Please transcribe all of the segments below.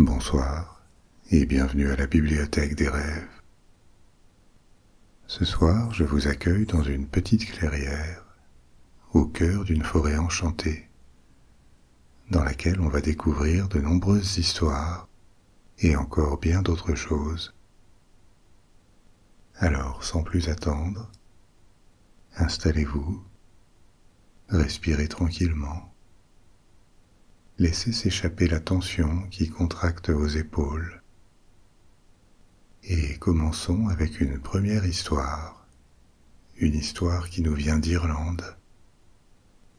Bonsoir et bienvenue à la Bibliothèque des rêves. Ce soir, je vous accueille dans une petite clairière, au cœur d'une forêt enchantée, dans laquelle on va découvrir de nombreuses histoires et encore bien d'autres choses. Alors, sans plus attendre, installez-vous, respirez tranquillement, laissez s'échapper la tension qui contracte vos épaules, et commençons avec une première histoire, une histoire qui nous vient d'Irlande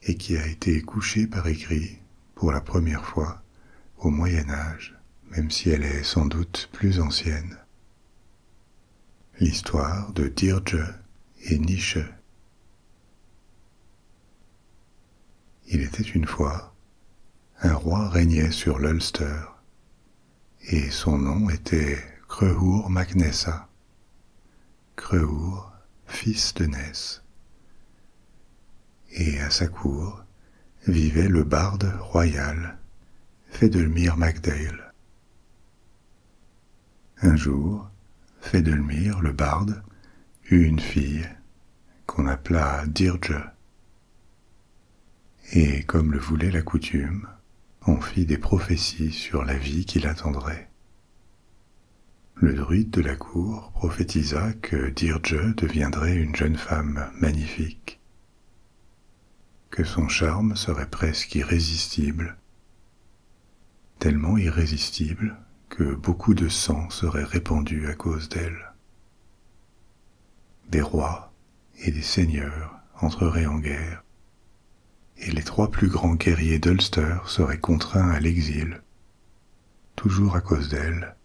et qui a été couchée par écrit pour la première fois au Moyen Âge, même si elle est sans doute plus ancienne. L'histoire de Deirdre et Naoise. Il était une fois, un roi régnait sur l'Ulster, et son nom était Creuhour mac Nessa, Creuhour, fils de Ness. Et à sa cour vivait le barde royal, Fedelmir MacDale. Un jour, Fedelmir, le barde, eut une fille qu'on appela Deirdre. Et comme le voulait la coutume, on fit des prophéties sur la vie qui l'attendrait. Le druide de la cour prophétisa que Deirdre deviendrait une jeune femme magnifique, que son charme serait presque irrésistible, tellement irrésistible que beaucoup de sang serait répandu à cause d'elle. Des rois et des seigneurs entreraient en guerre, et les 3 plus grands guerriers d'Ulster seraient contraints à l'exil, toujours à cause d'elle.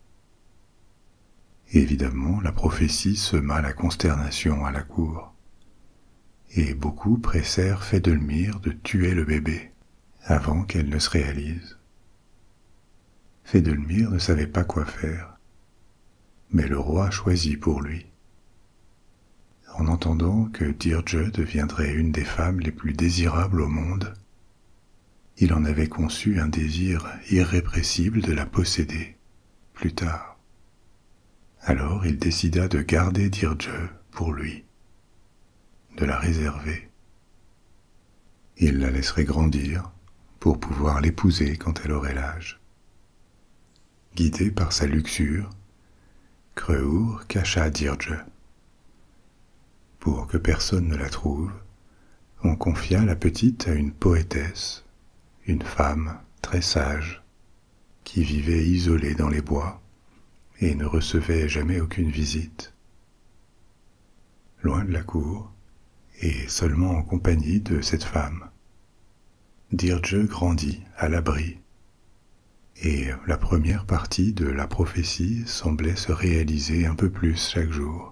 Évidemment, la prophétie sema la consternation à la cour, et beaucoup pressèrent Fedelmir de tuer le bébé avant qu'elle ne se réalise. Fedelmir ne savait pas quoi faire, mais le roi choisit pour lui. En entendant que Deirdre deviendrait une des femmes les plus désirables au monde, il en avait conçu un désir irrépressible de la posséder, plus tard. Alors il décida de garder Deirdre pour lui, de la réserver. Il la laisserait grandir pour pouvoir l'épouser quand elle aurait l'âge. Guidé par sa luxure, Creuhour cacha Deirdre. Pour que personne ne la trouve, on confia la petite à une poétesse, une femme très sage, qui vivait isolée dans les bois et ne recevait jamais aucune visite. Loin de la cour, et seulement en compagnie de cette femme, Deirdre grandit à l'abri, et la première partie de la prophétie semblait se réaliser un peu plus chaque jour,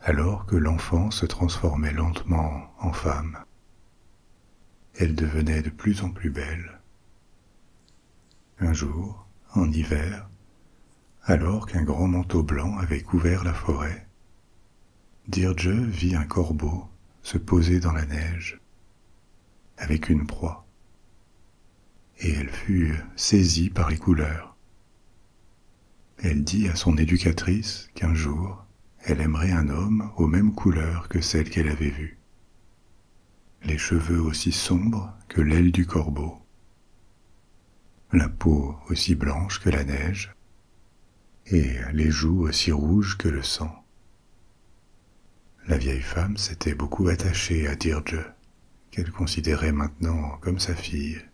alors que l'enfant se transformait lentement en femme. Elle devenait de plus en plus belle. Un jour, en hiver, alors qu'un grand manteau blanc avait couvert la forêt, Deirdre vit un corbeau se poser dans la neige, avec une proie, et elle fut saisie par les couleurs. Elle dit à son éducatrice qu'un jour, elle aimerait un homme aux mêmes couleurs que celle qu'elle avait vue, les cheveux aussi sombres que l'aile du corbeau, la peau aussi blanche que la neige, et les joues aussi rouges que le sang. La vieille femme s'était beaucoup attachée à Deirdre, qu'elle considérait maintenant comme sa fille.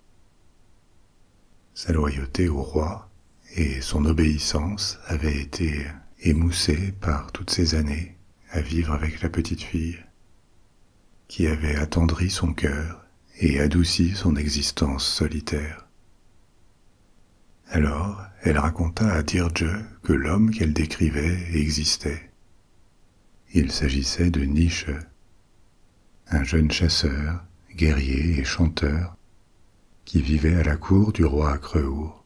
Sa loyauté au roi et son obéissance avaient été émoussées par toutes ces années à vivre avec la petite fille, qui avait attendri son cœur et adouci son existence solitaire. Alors, elle raconta à Deirdre que l'homme qu'elle décrivait existait. Il s'agissait de Naoise, un jeune chasseur, guerrier et chanteur qui vivait à la cour du roi Creuhour.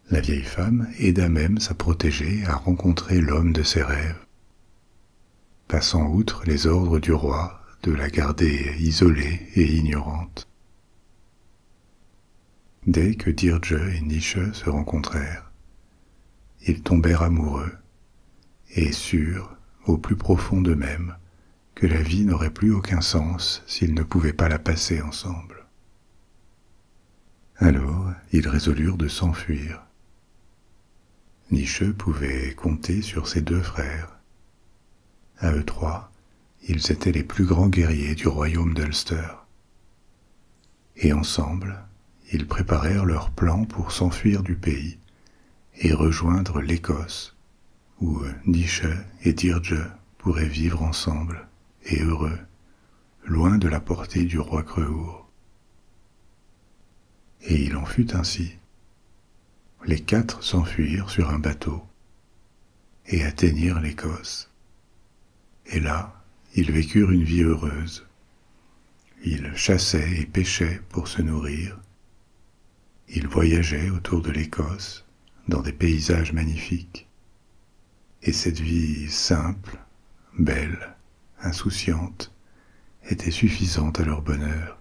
La vieille femme aida même sa protégée à rencontrer l'homme de ses rêves, passant outre les ordres du roi de la garder isolée et ignorante. Dès que Dyrje et Nishe se rencontrèrent, ils tombèrent amoureux et sûrs, au plus profond d'eux-mêmes, que la vie n'aurait plus aucun sens s'ils ne pouvaient pas la passer ensemble. Alors, ils résolurent de s'enfuir. Nishe pouvait compter sur ses deux frères. À eux trois, ils étaient les plus grands guerriers du royaume d'Ulster. Et ensemble, ils préparèrent leur plan pour s'enfuir du pays et rejoindre l'Écosse, où Nishe et Dyrje pourraient vivre ensemble et heureux, loin de la portée du roi Creux-Ur. Et il en fut ainsi. Les quatre s'enfuirent sur un bateau et atteignirent l'Écosse. Et là, ils vécurent une vie heureuse. Ils chassaient et pêchaient pour se nourrir. Ils voyageaient autour de l'Écosse, dans des paysages magnifiques. Et cette vie simple, belle, insouciante, était suffisante à leur bonheur,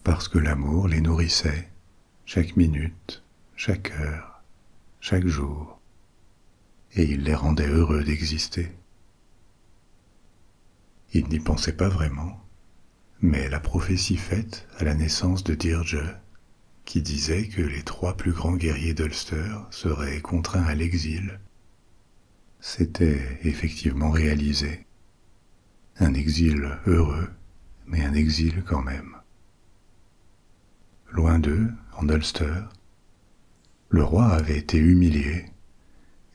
parce que l'amour les nourrissait chaque minute, chaque heure, chaque jour, et il les rendait heureux d'exister. Ils n'y pensaient pas vraiment, mais la prophétie faite à la naissance de Dyrje, qui disait que les trois plus grands guerriers d'Ulster seraient contraints à l'exil, s'était effectivement réalisé. Un exil heureux, mais un exil quand même. Loin d'eux, en Ulster, le roi avait été humilié,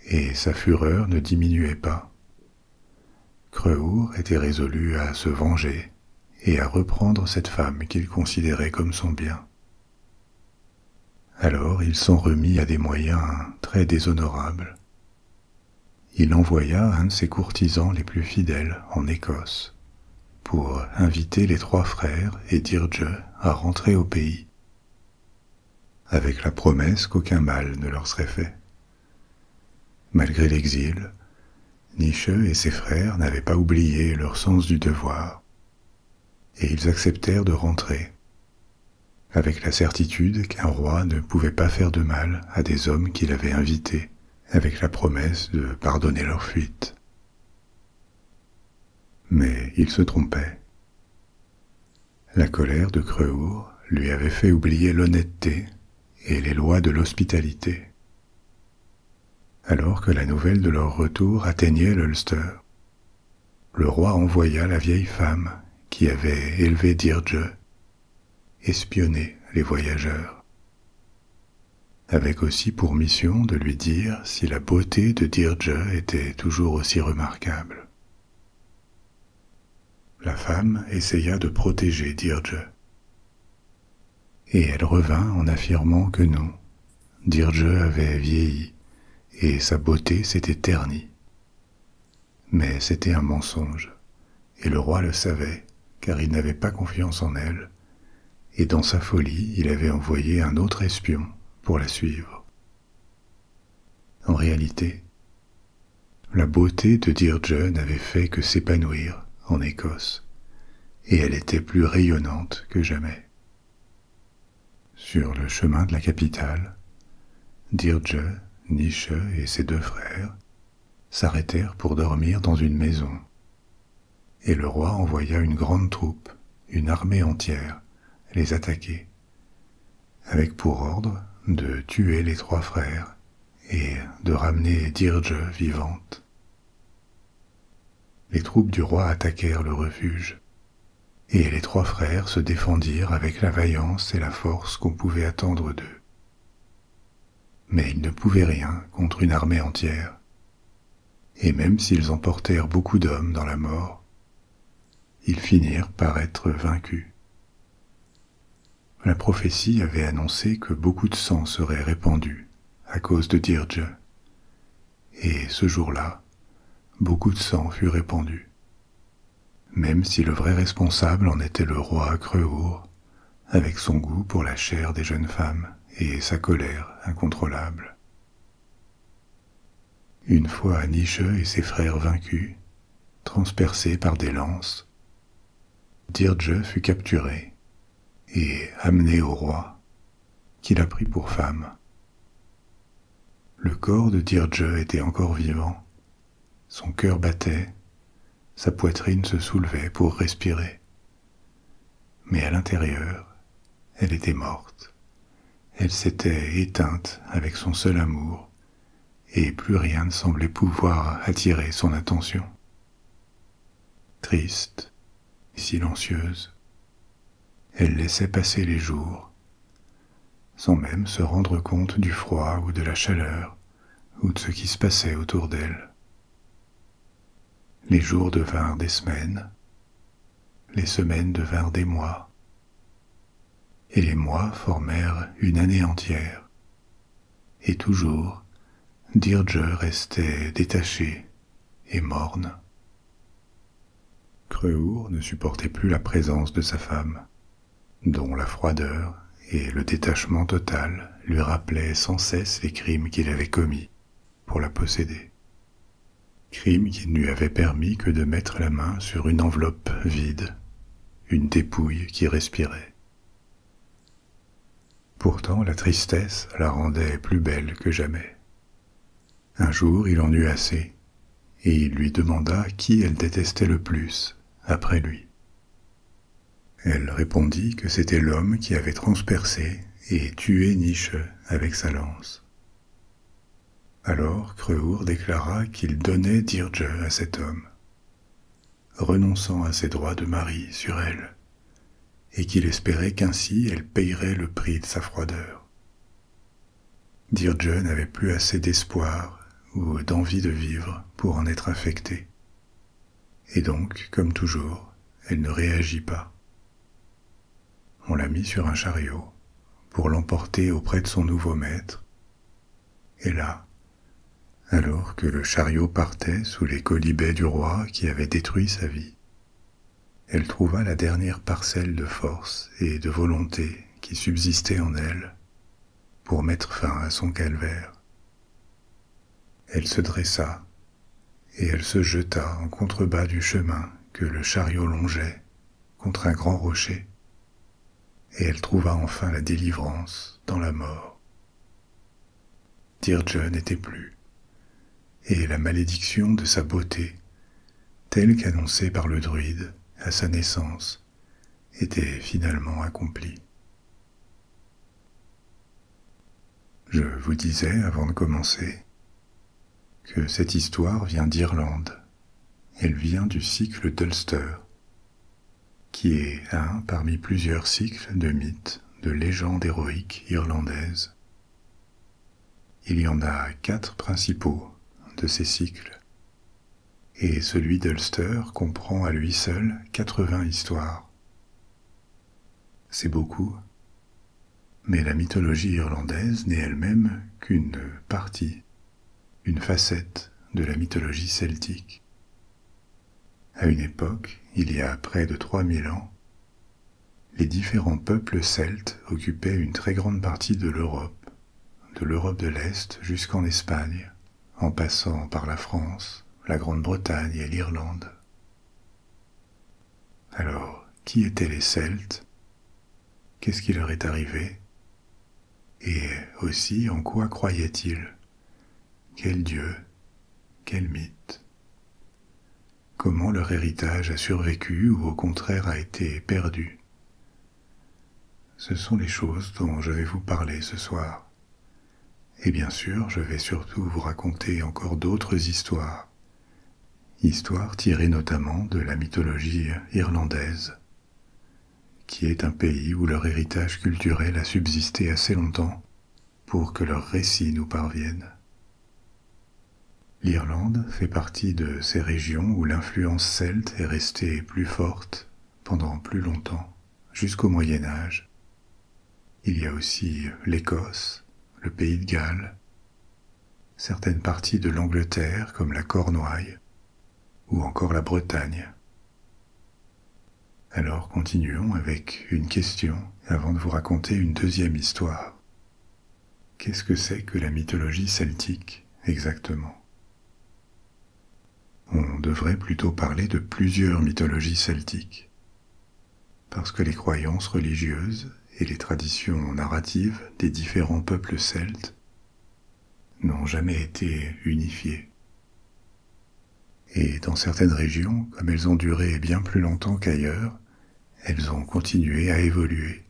et sa fureur ne diminuait pas. Creux-Ur était résolu à se venger et à reprendre cette femme qu'il considérait comme son bien. Alors il s'en remit à des moyens très déshonorables. Il envoya un de ses courtisans les plus fidèles en Écosse pour inviter les trois frères et Dyrje à rentrer au pays, avec la promesse qu'aucun mal ne leur serait fait. Malgré l'exil, Nishe et ses frères n'avaient pas oublié leur sens du devoir, et ils acceptèrent de rentrer, avec la certitude qu'un roi ne pouvait pas faire de mal à des hommes qu'il avait invités, avec la promesse de pardonner leur fuite. Mais il se trompait. La colère de Creux-Ur lui avait fait oublier l'honnêteté et les lois de l'hospitalité. Alors que la nouvelle de leur retour atteignait l'Ulster, le roi envoya la vieille femme qui avait élevé Dyrje espionner les voyageurs, avec aussi pour mission de lui dire si la beauté de Dyrje était toujours aussi remarquable. La femme essaya de protéger Dyrje, et elle revint en affirmant que non, Dyrje avait vieilli et sa beauté s'était ternie. Mais c'était un mensonge, et le roi le savait, car il n'avait pas confiance en elle, et dans sa folie, il avait envoyé un autre espion pour la suivre. En réalité, la beauté de Dyrje n'avait fait que s'épanouir en Écosse, et elle était plus rayonnante que jamais. Sur le chemin de la capitale, Dyrje, Nishe et ses deux frères s'arrêtèrent pour dormir dans une maison, et le roi envoya une grande troupe, une armée entière, les attaquer, avec pour ordre de tuer les trois frères et de ramener Dyrje vivante. Les troupes du roi attaquèrent le refuge, et les trois frères se défendirent avec la vaillance et la force qu'on pouvait attendre d'eux. Mais ils ne pouvaient rien contre une armée entière, et même s'ils emportèrent beaucoup d'hommes dans la mort, ils finirent par être vaincus. La prophétie avait annoncé que beaucoup de sang serait répandu à cause de Dyrje, et ce jour-là, beaucoup de sang fut répandu, même si le vrai responsable en était le roi Creux-Ur, avec son goût pour la chair des jeunes femmes et sa colère incontrôlable. Une fois Nishe et ses frères vaincus, transpercés par des lances, Dyrje fut capturé et amené au roi, qu'il a pris pour femme. Le corps de Deirdre était encore vivant, son cœur battait, sa poitrine se soulevait pour respirer. Mais à l'intérieur, elle était morte. Elle s'était éteinte avec son seul amour, et plus rien ne semblait pouvoir attirer son attention. Triste et silencieuse, elle laissait passer les jours, sans même se rendre compte du froid ou de la chaleur, ou de ce qui se passait autour d'elle. Les jours devinrent des semaines, les semaines devinrent des mois, et les mois formèrent une année entière. Et toujours, Deirdre restait détachée et morne. Creux ne supportait plus la présence de sa femme, dont la froideur et le détachement total lui rappelaient sans cesse les crimes qu'il avait commis pour la posséder. Crimes qui ne lui avaient permis que de mettre la main sur une enveloppe vide, une dépouille qui respirait. Pourtant, la tristesse la rendait plus belle que jamais. Un jour, il en eut assez, et il lui demanda qui elle détestait le plus, après lui. Elle répondit que c'était l'homme qui avait transpercé et tué Niche avec sa lance. Alors Creux déclara qu'il donnait Deirdre à cet homme, renonçant à ses droits de mari sur elle, et qu'il espérait qu'ainsi elle payerait le prix de sa froideur. Deirdre n'avait plus assez d'espoir ou d'envie de vivre pour en être affectée, et donc, comme toujours, elle ne réagit pas. On l'a mis sur un chariot pour l'emporter auprès de son nouveau maître, et là, alors que le chariot partait sous les quolibets du roi qui avait détruit sa vie, elle trouva la dernière parcelle de force et de volonté qui subsistait en elle pour mettre fin à son calvaire. Elle se dressa et elle se jeta en contrebas du chemin que le chariot longeait contre un grand rocher, et elle trouva enfin la délivrance dans la mort. Deirdre n'était plus, et la malédiction de sa beauté, telle qu'annoncée par le druide à sa naissance, était finalement accomplie. Je vous disais avant de commencer que cette histoire vient d'Irlande. Elle vient du cycle d'Ulster, qui est un parmi plusieurs cycles de mythes, de légendes héroïques irlandaises. Il y en a 4 principaux de ces cycles, et celui d'Ulster comprend à lui seul 80 histoires. C'est beaucoup, mais la mythologie irlandaise n'est elle-même qu'une partie, une facette de la mythologie celtique. À une époque, il y a près de 3000 ans, les différents peuples celtes occupaient une très grande partie de l'Europe de l'Est jusqu'en Espagne, en passant par la France, la Grande-Bretagne et l'Irlande. Alors, qui étaient les Celtes? Qu'est-ce qui leur est arrivé? Et aussi, en quoi croyaient-ils? Quel dieu? Quel mythe? Comment leur héritage a survécu ou au contraire a été perdu? Ce sont les choses dont je vais vous parler ce soir. Et bien sûr, je vais surtout vous raconter encore d'autres histoires. Histoires tirées notamment de la mythologie irlandaise, qui est un pays où leur héritage culturel a subsisté assez longtemps pour que leurs récits nous parviennent. L'Irlande fait partie de ces régions où l'influence celte est restée plus forte pendant plus longtemps, jusqu'au Moyen Âge. Il y a aussi l'Écosse, le Pays de Galles, certaines parties de l'Angleterre comme la Cornouaille, ou encore la Bretagne. Alors continuons avec une question avant de vous raconter une deuxième histoire. Qu'est-ce que c'est que la mythologie celtique exactement? On devrait plutôt parler de plusieurs mythologies celtiques, parce que les croyances religieuses et les traditions narratives des différents peuples celtes n'ont jamais été unifiées. Et dans certaines régions, comme elles ont duré bien plus longtemps qu'ailleurs, elles ont continué à évoluer.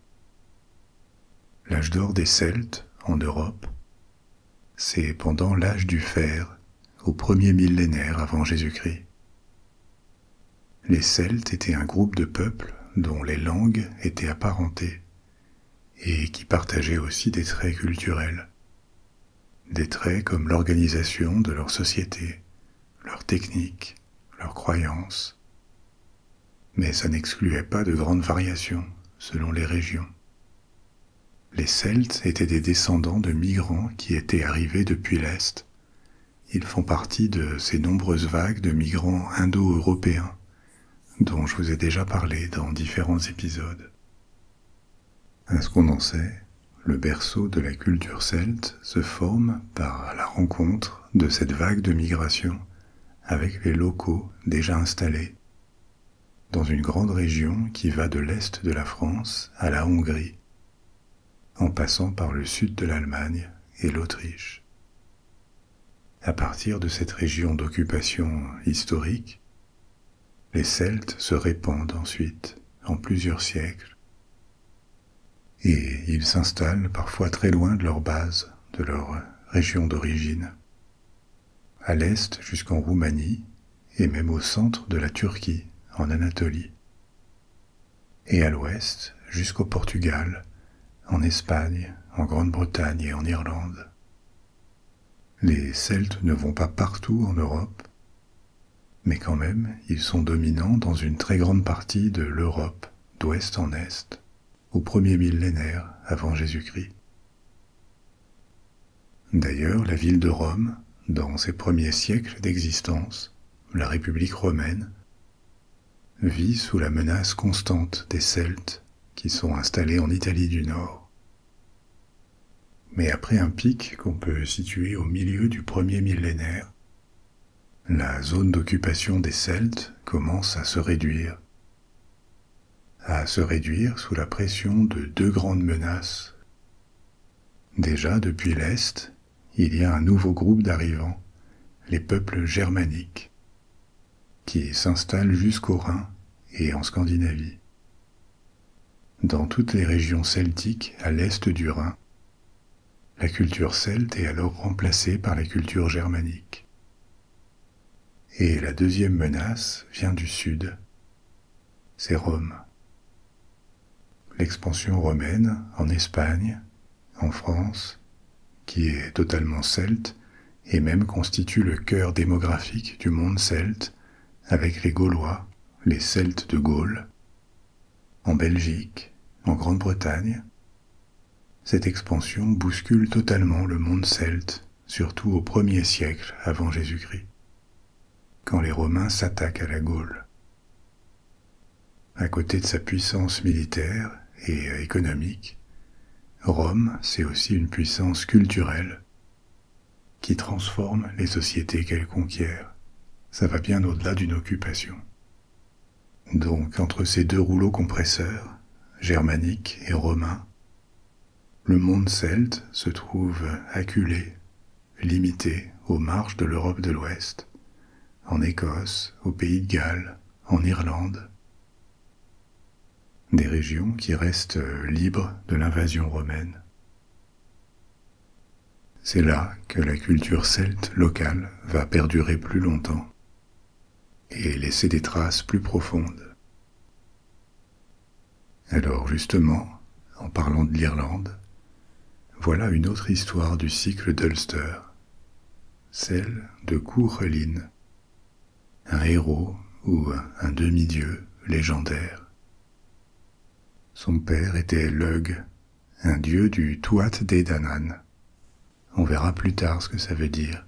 L'âge d'or des Celtes, en Europe, c'est pendant l'âge du fer, au premier millénaire avant Jésus-Christ. Les Celtes étaient un groupe de peuples dont les langues étaient apparentées et qui partageaient aussi des traits culturels. Des traits comme l'organisation de leur société, leurs techniques, leurs croyances. Mais ça n'excluait pas de grandes variations selon les régions. Les Celtes étaient des descendants de migrants qui étaient arrivés depuis l'Est. Ils font partie de ces nombreuses vagues de migrants indo-européens dont je vous ai déjà parlé dans différents épisodes. À ce qu'on en sait, le berceau de la culture celte se forme par la rencontre de cette vague de migration avec les locaux déjà installés dans une grande région qui va de l'est de la France à la Hongrie, en passant par le sud de l'Allemagne et l'Autriche. À partir de cette région d'occupation historique, les Celtes se répandent ensuite en plusieurs siècles et ils s'installent parfois très loin de leur base, de leur région d'origine, à l'est jusqu'en Roumanie et même au centre de la Turquie, en Anatolie, et à l'ouest jusqu'au Portugal, en Espagne, en Grande-Bretagne et en Irlande. Les Celtes ne vont pas partout en Europe, mais quand même, ils sont dominants dans une très grande partie de l'Europe, d'ouest en est, au premier millénaire avant Jésus-Christ. D'ailleurs, la ville de Rome, dans ses premiers siècles d'existence, la République romaine, vit sous la menace constante des Celtes qui sont installés en Italie du Nord. Mais après un pic qu'on peut situer au milieu du premier millénaire, la zone d'occupation des Celtes commence à se réduire sous la pression de deux grandes menaces. Déjà depuis l'Est, il y a un nouveau groupe d'arrivants, les peuples germaniques, qui s'installent jusqu'au Rhin et en Scandinavie. Dans toutes les régions celtiques à l'est du Rhin, la culture celte est alors remplacée par la culture germanique. Et la deuxième menace vient du sud, c'est Rome. L'expansion romaine en Espagne, en France, qui est totalement celte et même constitue le cœur démographique du monde celte, avec les Gaulois, les Celtes de Gaule, en Belgique, en Grande-Bretagne. Cette expansion bouscule totalement le monde celte, surtout au 1er siècle avant Jésus-Christ, quand les Romains s'attaquent à la Gaule. À côté de sa puissance militaire et économique, Rome, c'est aussi une puissance culturelle qui transforme les sociétés qu'elle conquiert. Ça va bien au-delà d'une occupation. Donc, entre ces deux rouleaux compresseurs, germaniques et romains, le monde celte se trouve acculé, limité aux marges de l'Europe de l'Ouest, en Écosse, au Pays de Galles, en Irlande, des régions qui restent libres de l'invasion romaine. C'est là que la culture celte locale va perdurer plus longtemps et laisser des traces plus profondes. Alors justement, en parlant de l'Irlande, voilà une autre histoire du cycle d'Ulster, celle de Cuchulainn, un héros ou un demi-dieu légendaire. Son père était Lugh, un dieu du Tuatha Dé Danann. On verra plus tard ce que ça veut dire,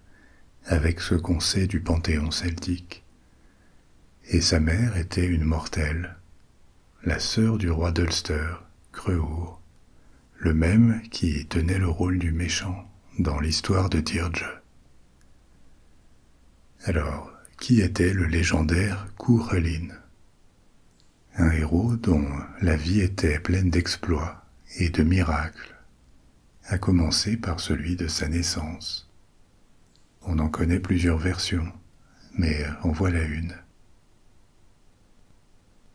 avec ce qu'on sait du panthéon celtique. Et sa mère était une mortelle, la sœur du roi d'Ulster, Creuour, le même qui tenait le rôle du méchant dans l'histoire de Dyrge. Alors, qui était le légendaire Cuchulainn? Un héros dont la vie était pleine d'exploits et de miracles, à commencer par celui de sa naissance. On en connaît plusieurs versions, mais en voilà une.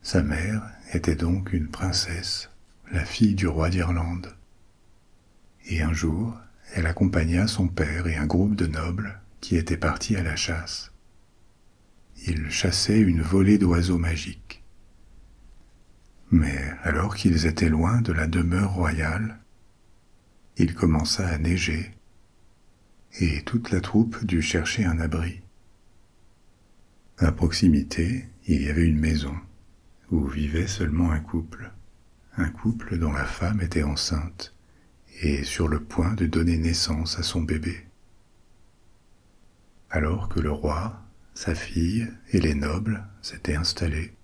Sa mère était donc une princesse, la fille du roi d'Irlande. Et un jour, elle accompagna son père et un groupe de nobles qui étaient partis à la chasse. Ils chassaient une volée d'oiseaux magiques. Mais alors qu'ils étaient loin de la demeure royale, il commença à neiger, et toute la troupe dut chercher un abri. À proximité, il y avait une maison, où vivait seulement un couple dont la femme était enceinte, et sur le point de donner naissance à son bébé. Alors que le roi, sa fille et les nobles s'étaient installés,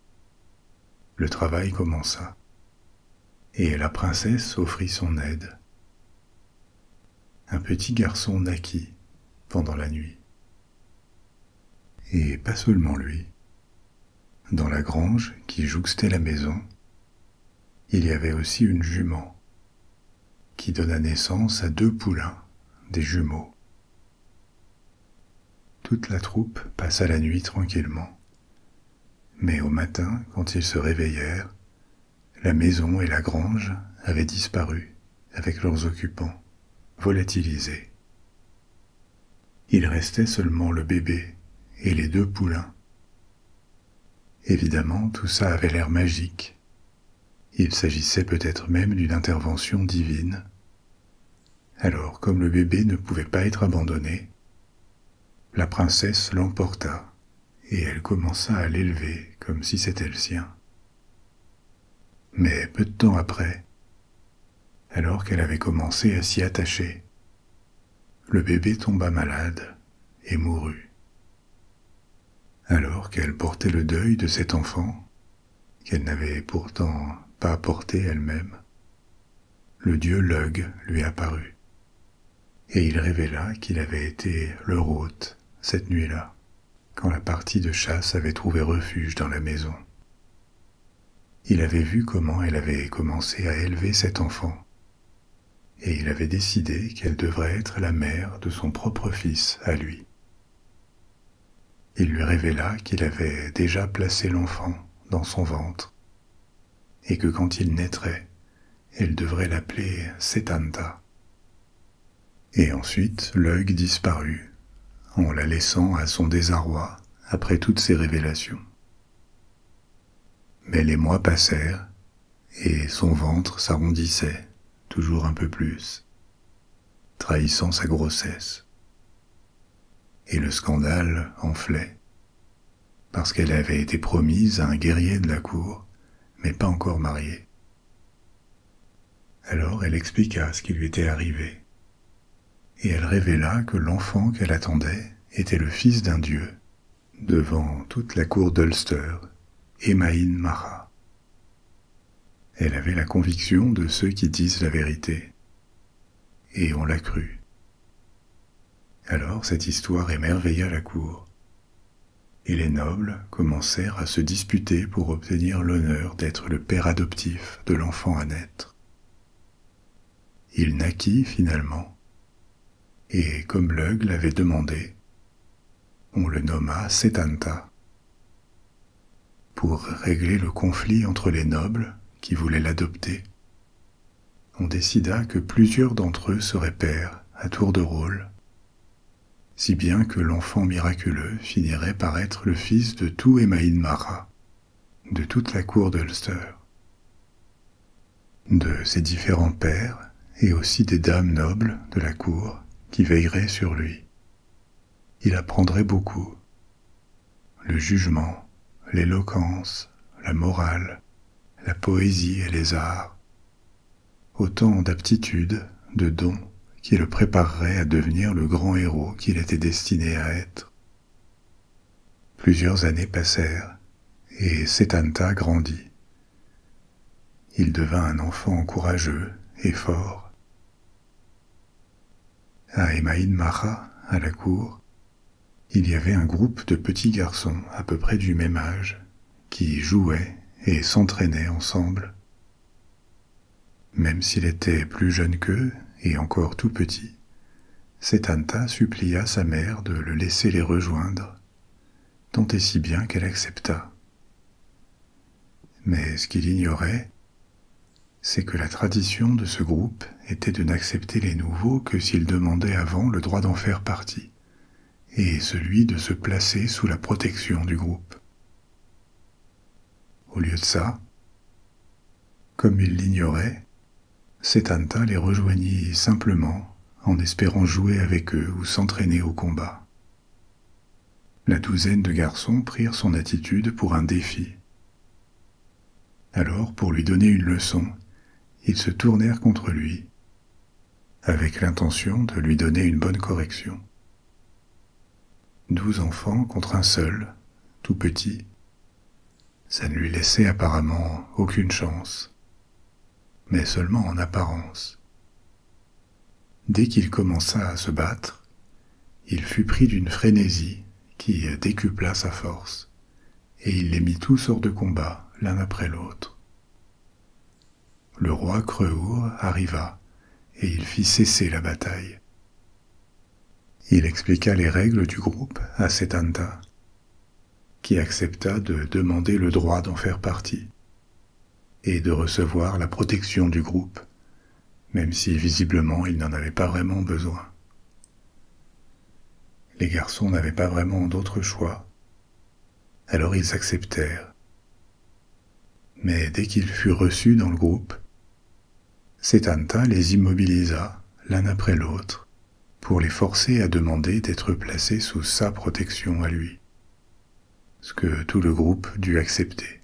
le travail commença, et la princesse offrit son aide. Un petit garçon naquit pendant la nuit. Et pas seulement lui. Dans la grange qui jouxtait la maison, il y avait aussi une jument qui donna naissance à 2 poulains, des jumeaux. Toute la troupe passa la nuit tranquillement. Mais au matin, quand ils se réveillèrent, la maison et la grange avaient disparu avec leurs occupants, volatilisés. Il restait seulement le bébé et les 2 poulains. Évidemment, tout ça avait l'air magique. Il s'agissait peut-être même d'une intervention divine. Alors, comme le bébé ne pouvait pas être abandonné, la princesse l'emporta et elle commença à l'élever comme si c'était le sien. Mais peu de temps après, alors qu'elle avait commencé à s'y attacher, le bébé tomba malade et mourut. Alors qu'elle portait le deuil de cet enfant, qu'elle n'avait pourtant pas porté elle-même, le dieu Lugh lui apparut, et il révéla qu'il avait été leur hôte cette nuit-là, quand la partie de chasse avait trouvé refuge dans la maison. Il avait vu comment elle avait commencé à élever cet enfant, et il avait décidé qu'elle devrait être la mère de son propre fils à lui. Il lui révéla qu'il avait déjà placé l'enfant dans son ventre, et que quand il naîtrait, elle devrait l'appeler Setanta. Et ensuite, Lugh disparut, en la laissant à son désarroi après toutes ces révélations. Mais les mois passèrent, et son ventre s'arrondissait, toujours un peu plus, trahissant sa grossesse. Et le scandale enflait, parce qu'elle avait été promise à un guerrier de la cour, mais pas encore mariée. Alors elle expliqua ce qui lui était arrivé, et elle révéla que l'enfant qu'elle attendait était le fils d'un dieu, devant toute la cour d'Ulster, Emain Macha. Elle avait la conviction de ceux qui disent la vérité, et on l'a cru. Alors cette histoire émerveilla la cour, et les nobles commencèrent à se disputer pour obtenir l'honneur d'être le père adoptif de l'enfant à naître. Il naquit finalement, et comme Lugh l'avait demandé, on le nomma Setanta. Pour régler le conflit entre les nobles qui voulaient l'adopter, on décida que plusieurs d'entre eux seraient pères à tour de rôle, si bien que l'enfant miraculeux finirait par être le fils de tout Emain Macha, de toute la cour d'Ulster. De ses différents pères, et aussi des dames nobles de la cour qui veilleraient sur lui. Il apprendrait beaucoup. Le jugement, l'éloquence, la morale, la poésie et les arts. Autant d'aptitudes, de dons qui le prépareraient à devenir le grand héros qu'il était destiné à être. Plusieurs années passèrent, et Setanta grandit. Il devint un enfant courageux et fort. À Emain Macha, à la cour, il y avait un groupe de petits garçons à peu près du même âge qui jouaient et s'entraînaient ensemble. Même s'il était plus jeune qu'eux et encore tout petit, Setanta supplia sa mère de le laisser les rejoindre, tant et si bien qu'elle accepta. Mais ce qu'il ignorait, c'est que la tradition de ce groupe était de n'accepter les nouveaux que s'ils demandaient avant le droit d'en faire partie, et celui de se placer sous la protection du groupe. Au lieu de ça, comme il l'ignorait, Setanta les rejoignit simplement en espérant jouer avec eux ou s'entraîner au combat. La douzaine de garçons prirent son attitude pour un défi. Alors, pour lui donner une leçon, ils se tournèrent contre lui, avec l'intention de lui donner une bonne correction. 12 enfants contre un seul, tout petit, ça ne lui laissait apparemment aucune chance, mais seulement en apparence. Dès qu'il commença à se battre, il fut pris d'une frénésie qui décupla sa force, et il les mit tous hors de combat, l'un après l'autre. Le roi Creux arriva, et il fit cesser la bataille. Il expliqua les règles du groupe à Setanta, qui accepta de demander le droit d'en faire partie, et de recevoir la protection du groupe, même si visiblement il n'en avait pas vraiment besoin. Les garçons n'avaient pas vraiment d'autre choix, alors ils acceptèrent. Mais dès qu'ils furent reçus dans le groupe, Setanta les immobilisa l'un après l'autre pour les forcer à demander d'être placés sous sa protection à lui, ce que tout le groupe dut accepter.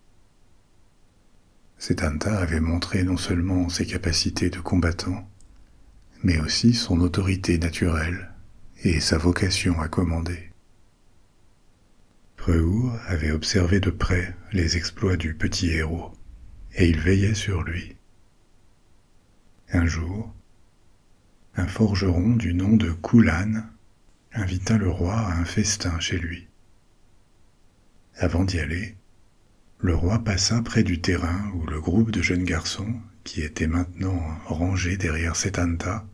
Setanta avait montré non seulement ses capacités de combattant, mais aussi son autorité naturelle et sa vocation à commander. Creux avait observé de près les exploits du petit héros, et il veillait sur lui. Un jour, un forgeron du nom de Kulan invita le roi à un festin chez lui. Avant d'y aller, le roi passa près du terrain où le groupe de jeunes garçons, qui étaient maintenant rangés derrière Setanta,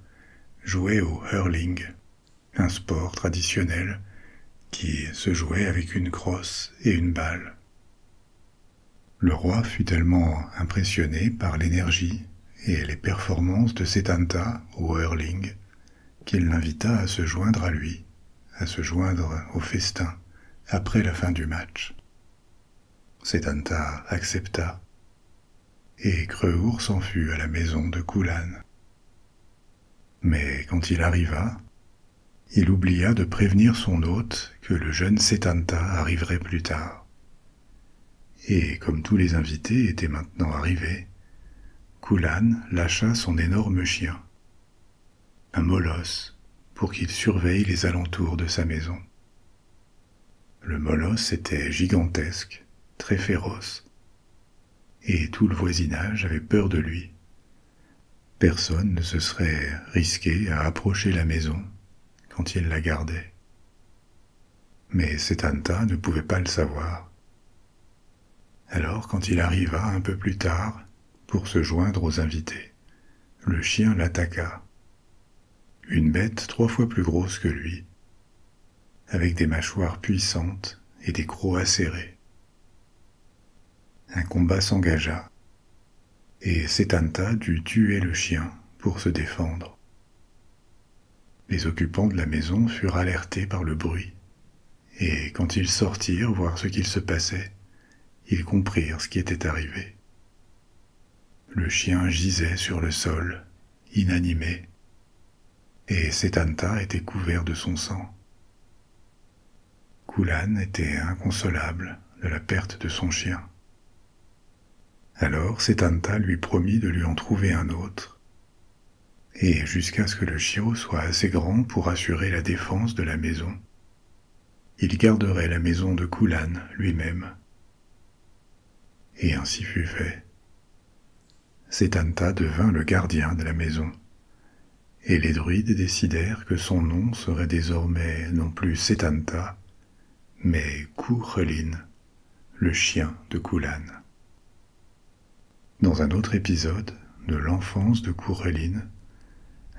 jouait au hurling, un sport traditionnel qui se jouait avec une crosse et une balle. Le roi fut tellement impressionné par l'énergie et les performances de Setanta au hurling qu'il l'invita à se joindre à lui, à se joindre au festin après la fin du match. Setanta accepta, et Creux s'en fut à la maison de Kulan. Mais quand il arriva, il oublia de prévenir son hôte que le jeune Setanta arriverait plus tard. Et comme tous les invités étaient maintenant arrivés, Kulan lâcha son énorme chien, un molosse, pour qu'il surveille les alentours de sa maison. Le molosse était gigantesque, très féroce, et tout le voisinage avait peur de lui. Personne ne se serait risqué à approcher la maison quand il la gardait. Mais Setanta ne pouvait pas le savoir. Alors, quand il arriva un peu plus tard pour se joindre aux invités, le chien l'attaqua. Une bête 3 fois plus grosse que lui, avec des mâchoires puissantes et des crocs acérés. Un combat s'engagea, et Setanta dut tuer le chien pour se défendre. Les occupants de la maison furent alertés par le bruit, et quand ils sortirent voir ce qu'il se passait, ils comprirent ce qui était arrivé. Le chien gisait sur le sol, inanimé, et Setanta était couvert de son sang. Kulan était inconsolable de la perte de son chien. Alors Setanta lui promit de lui en trouver un autre, et jusqu'à ce que le chiot soit assez grand pour assurer la défense de la maison, il garderait la maison de Kulan lui-même. Et ainsi fut fait. Setanta devint le gardien de la maison, et les druides décidèrent que son nom serait désormais non plus Setanta, mais Cuchulainn, le chien de Kulan. Dans un autre épisode, de l'enfance de Courreline,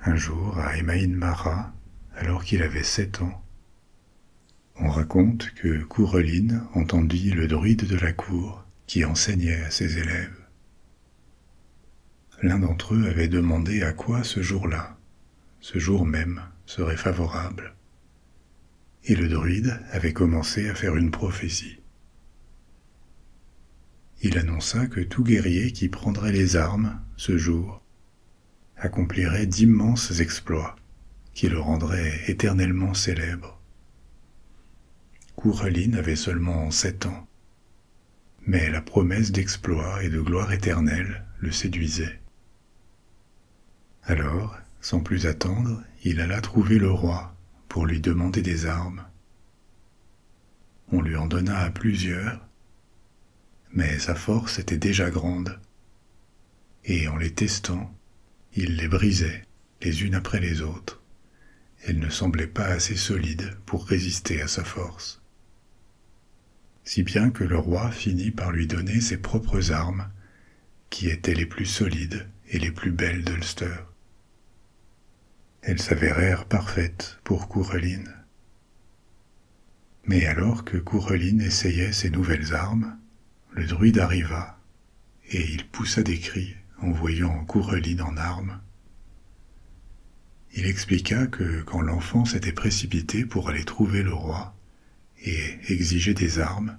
un jour à Emain Mara, alors qu'il avait 7 ans. On raconte que Courreline entendit le druide de la cour qui enseignait à ses élèves. L'un d'entre eux avait demandé à quoi ce jour-là, ce jour même, serait favorable. Et le druide avait commencé à faire une prophétie. Il annonça que tout guerrier qui prendrait les armes, ce jour, accomplirait d'immenses exploits qui le rendraient éternellement célèbre. Courreline avait seulement 7 ans, mais la promesse d'exploits et de gloire éternelle le séduisait. Alors, sans plus attendre, il alla trouver le roi pour lui demander des armes. On lui en donna à plusieurs, mais sa force était déjà grande, et en les testant, il les brisait les unes après les autres. Elles ne semblaient pas assez solides pour résister à sa force. Si bien que le roi finit par lui donner ses propres armes, qui étaient les plus solides et les plus belles d'Ulster. Elles s'avérèrent parfaites pour Courreline. Mais alors que Courreline essayait ses nouvelles armes, le druide arriva, et il poussa des cris en voyant Courreline en armes. Il expliqua que quand l'enfant s'était précipité pour aller trouver le roi et exiger des armes,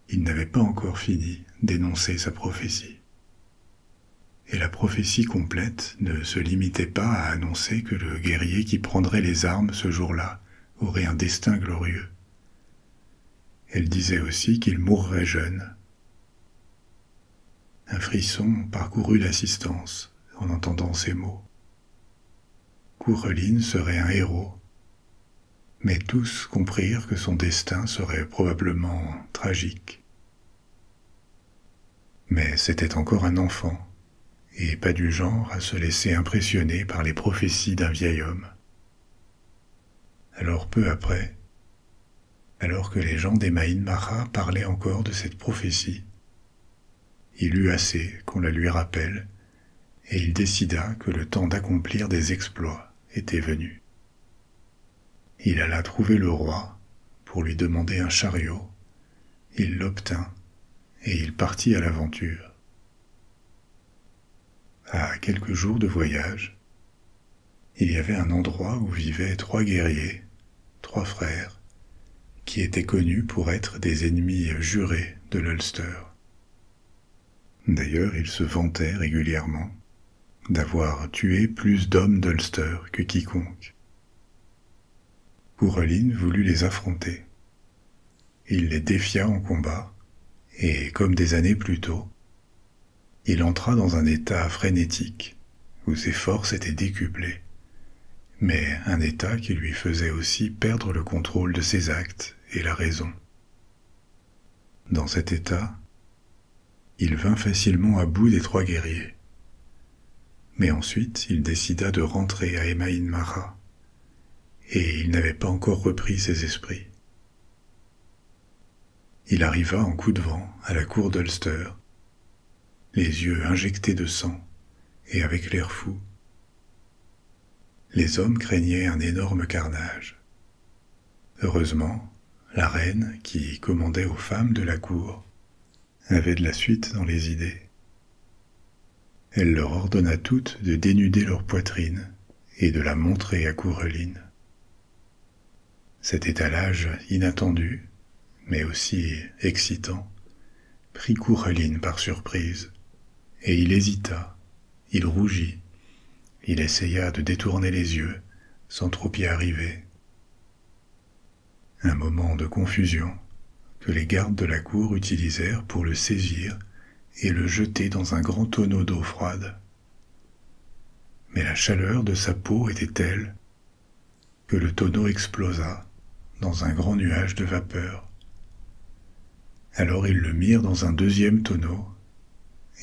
il n'avait pas encore fini d'énoncer sa prophétie. Et la prophétie complète ne se limitait pas à annoncer que le guerrier qui prendrait les armes ce jour-là aurait un destin glorieux. Elle disait aussi qu'il mourrait jeune. Un frisson parcourut l'assistance en entendant ces mots. Courreline serait un héros, mais tous comprirent que son destin serait probablement tragique. Mais c'était encore un enfant, et pas du genre à se laisser impressionner par les prophéties d'un vieil homme. Alors peu après, alors que les gens d'Emain Mara parlaient encore de cette prophétie, il eut assez qu'on la lui rappelle, et il décida que le temps d'accomplir des exploits était venu. Il alla trouver le roi pour lui demander un chariot, il l'obtint, et il partit à l'aventure. À quelques jours de voyage, il y avait un endroit où vivaient 3 guerriers, 3 frères, qui étaient connus pour être des ennemis jurés de l'Ulster. D'ailleurs, ils se vantaient régulièrement d'avoir tué plus d'hommes d'Ulster que quiconque. Courreline voulut les affronter. Il les défia en combat, et comme des années plus tôt, il entra dans un état frénétique, où ses forces étaient décuplées, mais un état qui lui faisait aussi perdre le contrôle de ses actes et la raison. Dans cet état, il vint facilement à bout des 3 guerriers. Mais ensuite, il décida de rentrer à Emain Mara, et il n'avait pas encore repris ses esprits. Il arriva en coup de vent à la cour d'Ulster, les yeux injectés de sang et avec l'air fou. Les hommes craignaient un énorme carnage. Heureusement, la reine, qui commandait aux femmes de la cour, avait de la suite dans les idées. Elle leur ordonna toutes de dénuder leur poitrine et de la montrer à Courreline. Cet étalage inattendu, mais aussi excitant, prit Courreline par surprise, et il hésita, il rougit, il essaya de détourner les yeux sans trop y arriver. Un moment de confusion que les gardes de la cour utilisèrent pour le saisir et le jeter dans un grand tonneau d'eau froide. Mais la chaleur de sa peau était telle que le tonneau explosa dans un grand nuage de vapeur. Alors ils le mirent dans un 2e tonneau,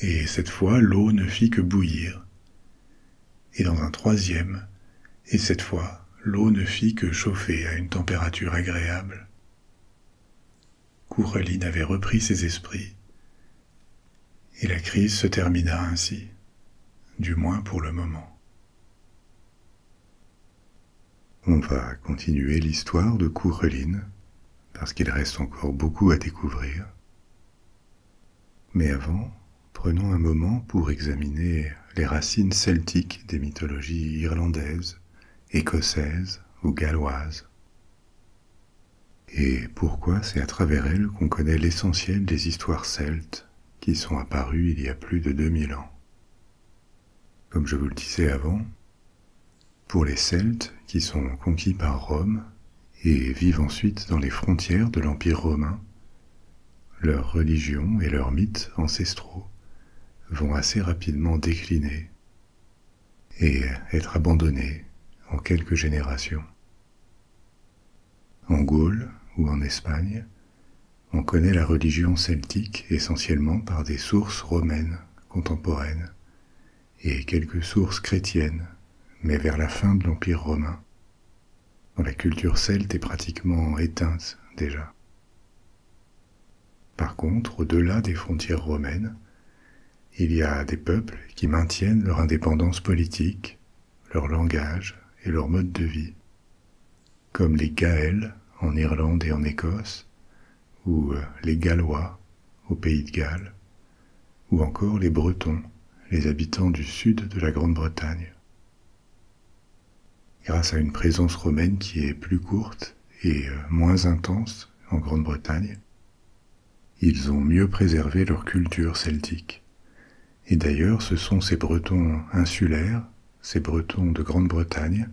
et cette fois l'eau ne fit que bouillir, et dans un 3e, et cette fois l'eau ne fit que chauffer à une température agréable. Courreline avait repris ses esprits, et la crise se termina ainsi. du moins pour le moment. On va continuer l'histoire de Cuchulainn, parce qu'il reste encore beaucoup à découvrir. Mais avant, prenons un moment pour examiner les racines celtiques des mythologies irlandaises, écossaises ou galloises. Et pourquoi c'est à travers elles qu'on connaît l'essentiel des histoires celtes qui sont apparues il y a plus de 2000 ans. Comme je vous le disais avant, pour les Celtes qui sont conquis par Rome et vivent ensuite dans les frontières de l'Empire romain, leur religion et leurs mythes ancestraux vont assez rapidement décliner et être abandonnés en quelques générations. En Gaule ou en Espagne, on connaît la religion celtique essentiellement par des sources romaines contemporaines et quelques sources chrétiennes, mais vers la fin de l'Empire romain, quand la culture celte est pratiquement éteinte déjà. Par contre, au-delà des frontières romaines, il y a des peuples qui maintiennent leur indépendance politique, leur langage et leur mode de vie, comme les Gaëls en Irlande et en Écosse, ou les Gallois au pays de Galles, ou encore les Bretons, les habitants du sud de la Grande-Bretagne. Grâce à une présence romaine qui est plus courte et moins intense en Grande-Bretagne, ils ont mieux préservé leur culture celtique. Et d'ailleurs, ce sont ces Bretons insulaires, ces Bretons de Grande-Bretagne,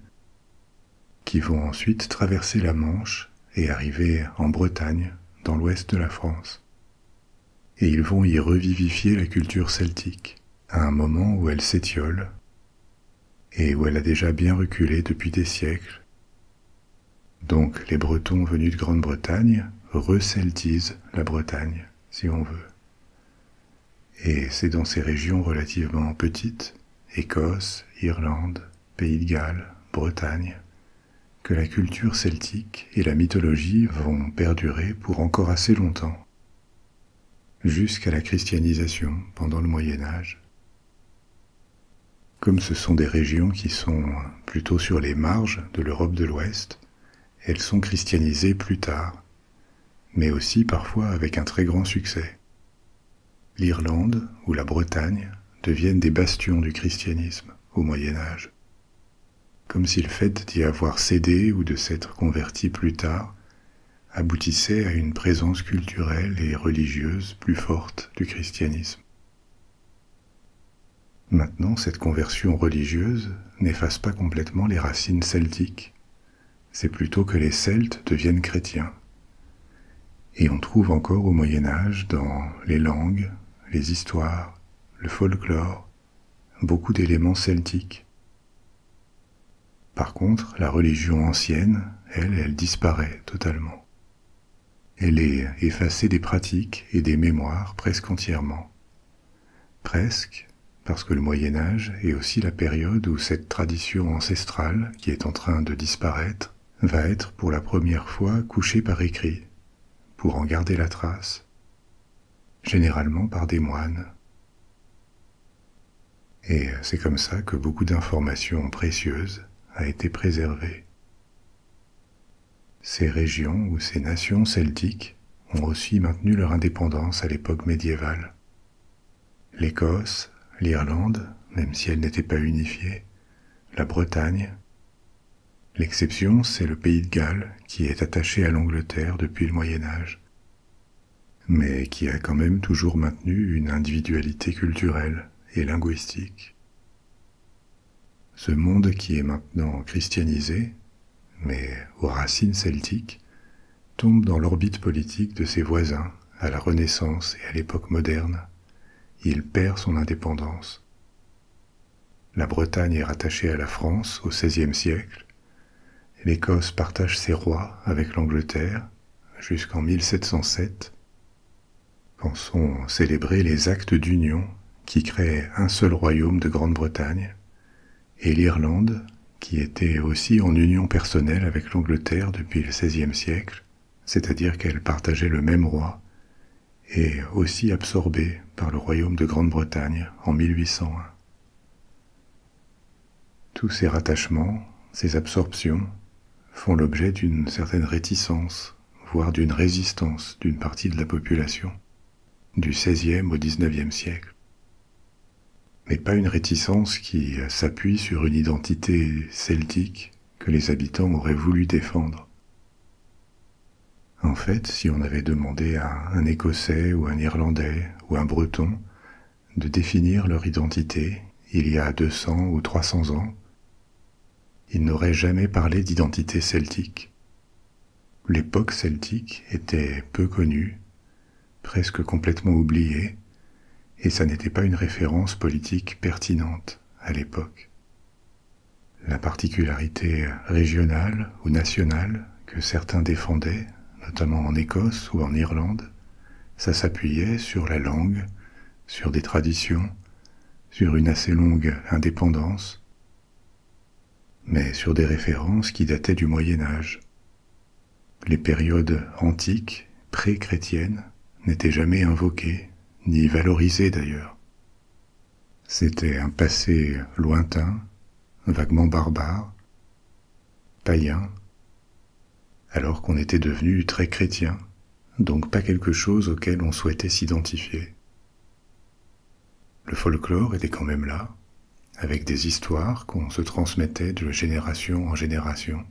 qui vont ensuite traverser la Manche et arriver en Bretagne, dans l'ouest de la France. Et ils vont y revivifier la culture celtique, à un moment où elle s'étiole, et où elle a déjà bien reculé depuis des siècles. Donc les Bretons venus de Grande-Bretagne receltisent la Bretagne, si on veut. Et c'est dans ces régions relativement petites, Écosse, Irlande, Pays de Galles, Bretagne, que la culture celtique et la mythologie vont perdurer pour encore assez longtemps, jusqu'à la christianisation pendant le Moyen-Âge. Comme ce sont des régions qui sont plutôt sur les marges de l'Europe de l'Ouest, elles sont christianisées plus tard, mais aussi parfois avec un très grand succès. L'Irlande ou la Bretagne deviennent des bastions du christianisme au Moyen-Âge, comme si le fait d'y avoir cédé ou de s'être converti plus tard aboutissait à une présence culturelle et religieuse plus forte du christianisme. Maintenant, cette conversion religieuse n'efface pas complètement les racines celtiques. C'est plutôt que les Celtes deviennent chrétiens. Et on trouve encore au Moyen-Âge, dans les langues, les histoires, le folklore, beaucoup d'éléments celtiques. Par contre, la religion ancienne, elle disparaît totalement. Elle est effacée des pratiques et des mémoires presque entièrement. Presque, parce que le Moyen-Âge est aussi la période où cette tradition ancestrale, qui est en train de disparaître, va être pour la première fois couchée par écrit, pour en garder la trace, généralement par des moines. Et c'est comme ça que beaucoup d'informations précieuses a été préservée. Ces régions ou ces nations celtiques ont aussi maintenu leur indépendance à l'époque médiévale. L'Écosse, l'Irlande, même si elle n'était pas unifiée, la Bretagne. L'exception, c'est le pays de Galles, qui est attaché à l'Angleterre depuis le Moyen-Âge, mais qui a quand même toujours maintenu une individualité culturelle et linguistique. Ce monde qui est maintenant christianisé, mais aux racines celtiques, tombe dans l'orbite politique de ses voisins à la Renaissance et à l'époque moderne. Il perd son indépendance. La Bretagne est rattachée à la France au XVIe siècle. L'Écosse partage ses rois avec l'Angleterre jusqu'en 1707, quand sont célébrés les actes d'union qui créent un seul royaume de Grande-Bretagne, et l'Irlande, qui était aussi en union personnelle avec l'Angleterre depuis le XVIe siècle, c'est-à-dire qu'elle partageait le même roi, et aussi absorbée par le royaume de Grande-Bretagne en 1801. Tous ces rattachements, ces absorptions, font l'objet d'une certaine réticence, voire d'une résistance d'une partie de la population, du XVIe au XIXe siècle. Mais pas une réticence qui s'appuie sur une identité celtique que les habitants auraient voulu défendre. En fait, si on avait demandé à un Écossais ou un Irlandais ou un Breton de définir leur identité il y a 200 ou 300 ans, ils n'auraient jamais parlé d'identité celtique. L'époque celtique était peu connue, presque complètement oubliée, et ça n'était pas une référence politique pertinente à l'époque. La particularité régionale ou nationale que certains défendaient, notamment en Écosse ou en Irlande, ça s'appuyait sur la langue, sur des traditions, sur une assez longue indépendance, mais sur des références qui dataient du Moyen Âge. Les périodes antiques, pré-chrétiennes, n'étaient jamais invoquées, ni valorisées d'ailleurs. C'était un passé lointain, vaguement barbare, païen, alors qu'on était devenu très chrétien, donc pas quelque chose auquel on souhaitait s'identifier. Le folklore était quand même là, avec des histoires qu'on se transmettait de génération en génération,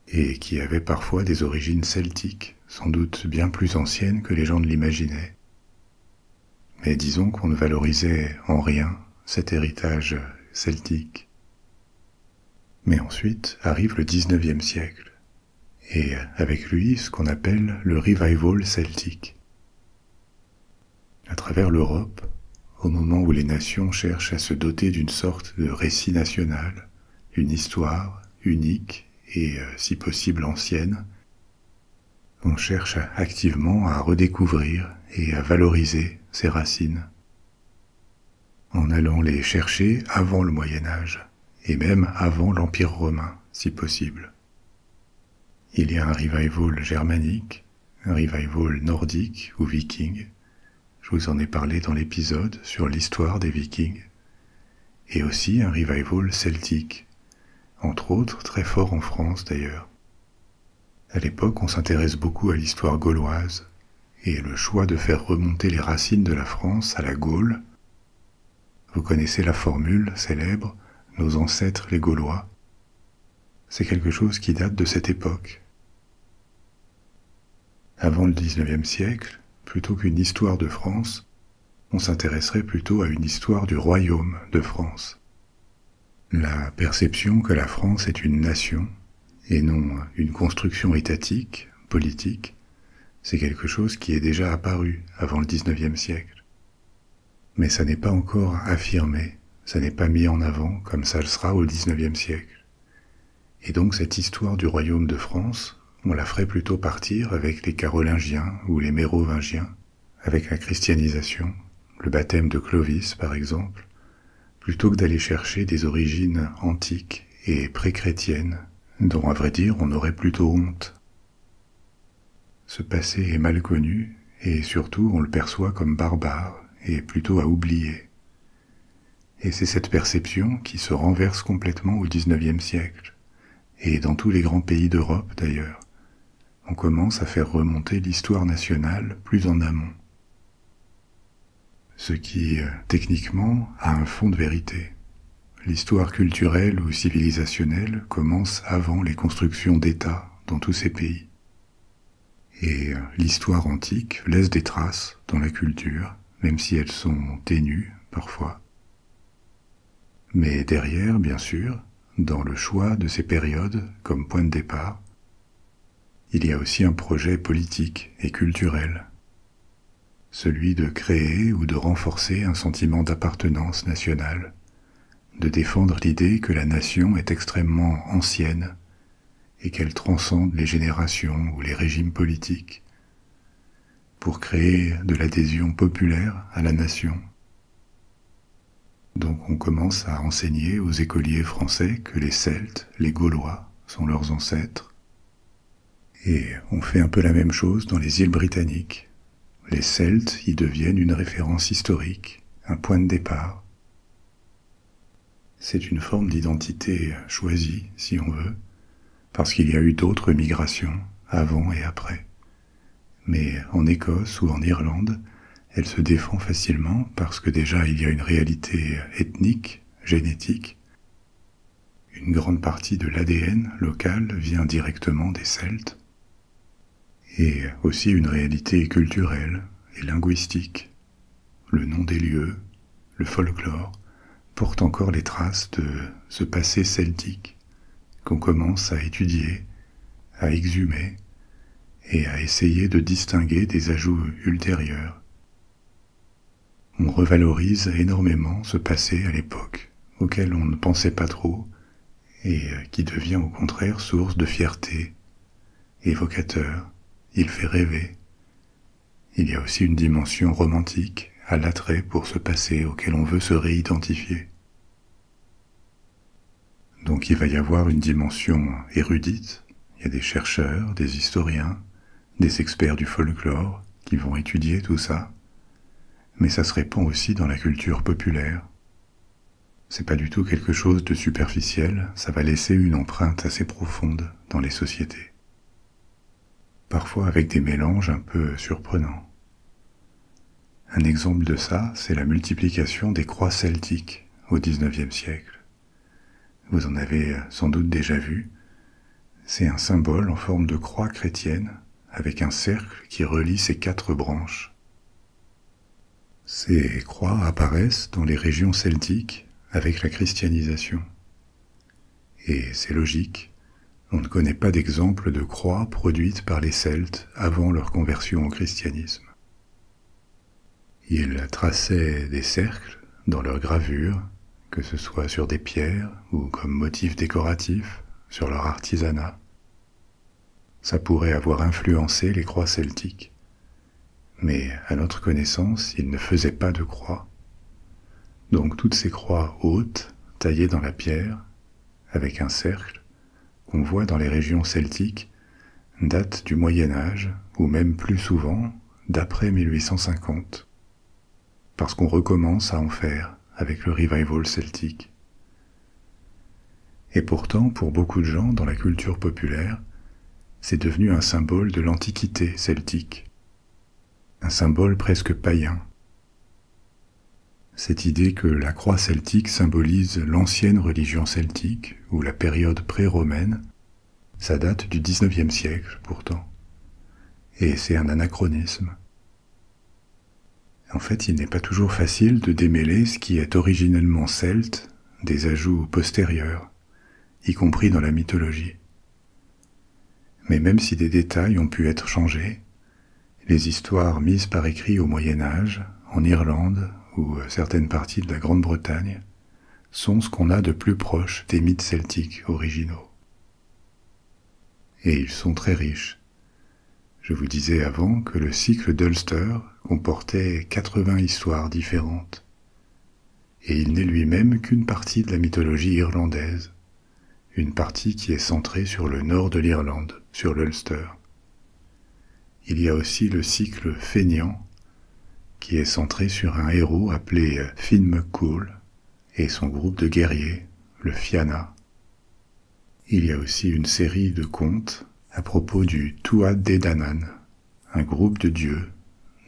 et qui avaient parfois des origines celtiques, sans doute bien plus anciennes que les gens ne l'imaginaient. Mais disons qu'on ne valorisait en rien cet héritage celtique. Mais ensuite arrive le XIXe siècle, et avec lui ce qu'on appelle le revival celtique. À travers l'Europe, au moment où les nations cherchent à se doter d'une sorte de récit national, une histoire unique et si possible ancienne, on cherche activement à redécouvrir et à valoriser ces racines, en allant les chercher avant le Moyen Âge, et même avant l'Empire romain, si possible. Il y a un revival germanique, un revival nordique ou viking. Je vous en ai parlé dans l'épisode sur l'histoire des Vikings, et aussi un revival celtique, entre autres très fort en France d'ailleurs. À l'époque, on s'intéresse beaucoup à l'histoire gauloise, et le choix de faire remonter les racines de la France à la Gaule. Vous connaissez la formule célèbre « Nos ancêtres les Gaulois ». C'est quelque chose qui date de cette époque. Avant le XIXe siècle, plutôt qu'une histoire de France, on s'intéresserait plutôt à une histoire du royaume de France. La perception que la France est une nation, et non une construction étatique, politique, c'est quelque chose qui est déjà apparu avant le XIXe siècle. Mais ça n'est pas encore affirmé, ça n'est pas mis en avant comme ça le sera au XIXe siècle. Et donc cette histoire du royaume de France, on la ferait plutôt partir avec les Carolingiens ou les Mérovingiens, avec la christianisation, le baptême de Clovis par exemple, plutôt que d'aller chercher des origines antiques et pré-chrétiennes, dont à vrai dire on aurait plutôt honte. Ce passé est mal connu, et surtout on le perçoit comme barbare, et plutôt à oublier. Et c'est cette perception qui se renverse complètement au XIXe siècle, et dans tous les grands pays d'Europe d'ailleurs. On commence à faire remonter l'histoire nationale plus en amont. Ce qui, techniquement, a un fond de vérité. L'histoire culturelle ou civilisationnelle commence avant les constructions d'États dans tous ces pays. Et l'histoire antique laisse des traces dans la culture, même si elles sont ténues parfois. Mais derrière, bien sûr, dans le choix de ces périodes comme point de départ, il y a aussi un projet politique et culturel, celui de créer ou de renforcer un sentiment d'appartenance nationale, de défendre l'idée que la nation est extrêmement ancienne et qu'elle transcende les générations ou les régimes politiques, pour créer de l'adhésion populaire à la nation. Donc on commence à enseigner aux écoliers français que les Celtes, les Gaulois, sont leurs ancêtres. Et on fait un peu la même chose dans les îles britanniques. Les Celtes y deviennent une référence historique, un point de départ. C'est une forme d'identité choisie, si on veut, parce qu'il y a eu d'autres migrations avant et après. Mais en Écosse ou en Irlande, elle se défend facilement parce que déjà il y a une réalité ethnique, génétique. Une grande partie de l'ADN local vient directement des Celtes. Et aussi une réalité culturelle et linguistique. Le nom des lieux, le folklore, portent encore les traces de ce passé celtique qu'on commence à étudier, à exhumer et à essayer de distinguer des ajouts ultérieurs. On revalorise énormément ce passé à l'époque, auquel on ne pensait pas trop, et qui devient au contraire source de fierté, évocateur, il fait rêver. Il y a aussi une dimension romantique à l'attrait pour ce passé auquel on veut se réidentifier. Donc il va y avoir une dimension érudite, il y a des chercheurs, des historiens, des experts du folklore qui vont étudier tout ça, mais ça se répand aussi dans la culture populaire. C'est pas du tout quelque chose de superficiel, ça va laisser une empreinte assez profonde dans les sociétés. Parfois avec des mélanges un peu surprenants. Un exemple de ça, c'est la multiplication des croix celtiques au XIXe siècle. Vous en avez sans doute déjà vu. C'est un symbole en forme de croix chrétienne avec un cercle qui relie ses 4 branches. Ces croix apparaissent dans les régions celtiques avec la christianisation. Et c'est logique, on ne connaît pas d'exemple de croix produites par les Celtes avant leur conversion au christianisme. Ils traçaient des cercles dans leurs gravures, que ce soit sur des pierres ou comme motifs décoratifs, sur leur artisanat. Ça pourrait avoir influencé les croix celtiques. Mais à notre connaissance, ils ne faisaient pas de croix. Donc toutes ces croix hautes, taillées dans la pierre, avec un cercle, qu'on voit dans les régions celtiques, datent du Moyen Âge, ou même plus souvent, d'après 1850, parce qu'on recommence à en faire avec le revival celtique. Et pourtant, pour beaucoup de gens dans la culture populaire, c'est devenu un symbole de l'antiquité celtique, un symbole presque païen. Cette idée que la croix celtique symbolise l'ancienne religion celtique, ou la période pré-romaine, ça date du XIXe siècle pourtant, et c'est un anachronisme. En fait, il n'est pas toujours facile de démêler ce qui est originellement celte des ajouts postérieurs, y compris dans la mythologie. Mais même si des détails ont pu être changés, les histoires mises par écrit au Moyen Âge, en Irlande ou certaines parties de la Grande-Bretagne, sont ce qu'on a de plus proche des mythes celtiques originaux. Et ils sont très riches. Je vous disais avant que le cycle d'Ulster comportait 80 histoires différentes, et il n'est lui-même qu'une partie de la mythologie irlandaise, une partie qui est centrée sur le nord de l'Irlande, sur l'Ulster. Il y a aussi le cycle fainéant, qui est centré sur un héros appelé Finn McCool et son groupe de guerriers, le Fianna. Il y a aussi une série de contes à propos du Tuatha Dé Danann, un groupe de dieux,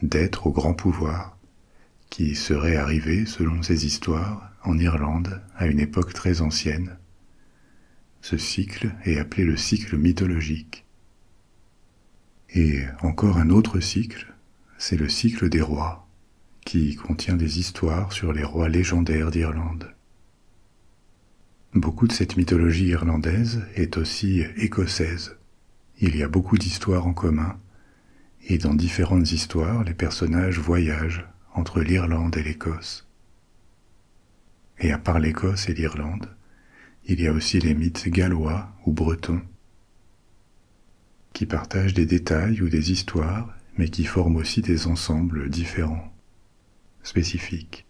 d'êtres au grand pouvoir, qui seraient arrivés, selon ces histoires, en Irlande à une époque très ancienne. Ce cycle est appelé le cycle mythologique. Et encore un autre cycle, c'est le cycle des rois, qui contient des histoires sur les rois légendaires d'Irlande. Beaucoup de cette mythologie irlandaise est aussi écossaise. Il y a beaucoup d'histoires en commun, et dans différentes histoires, les personnages voyagent entre l'Irlande et l'Écosse. Et à part l'Écosse et l'Irlande, il y a aussi les mythes gallois ou bretons, qui partagent des détails ou des histoires, mais qui forment aussi des ensembles différents, spécifiques.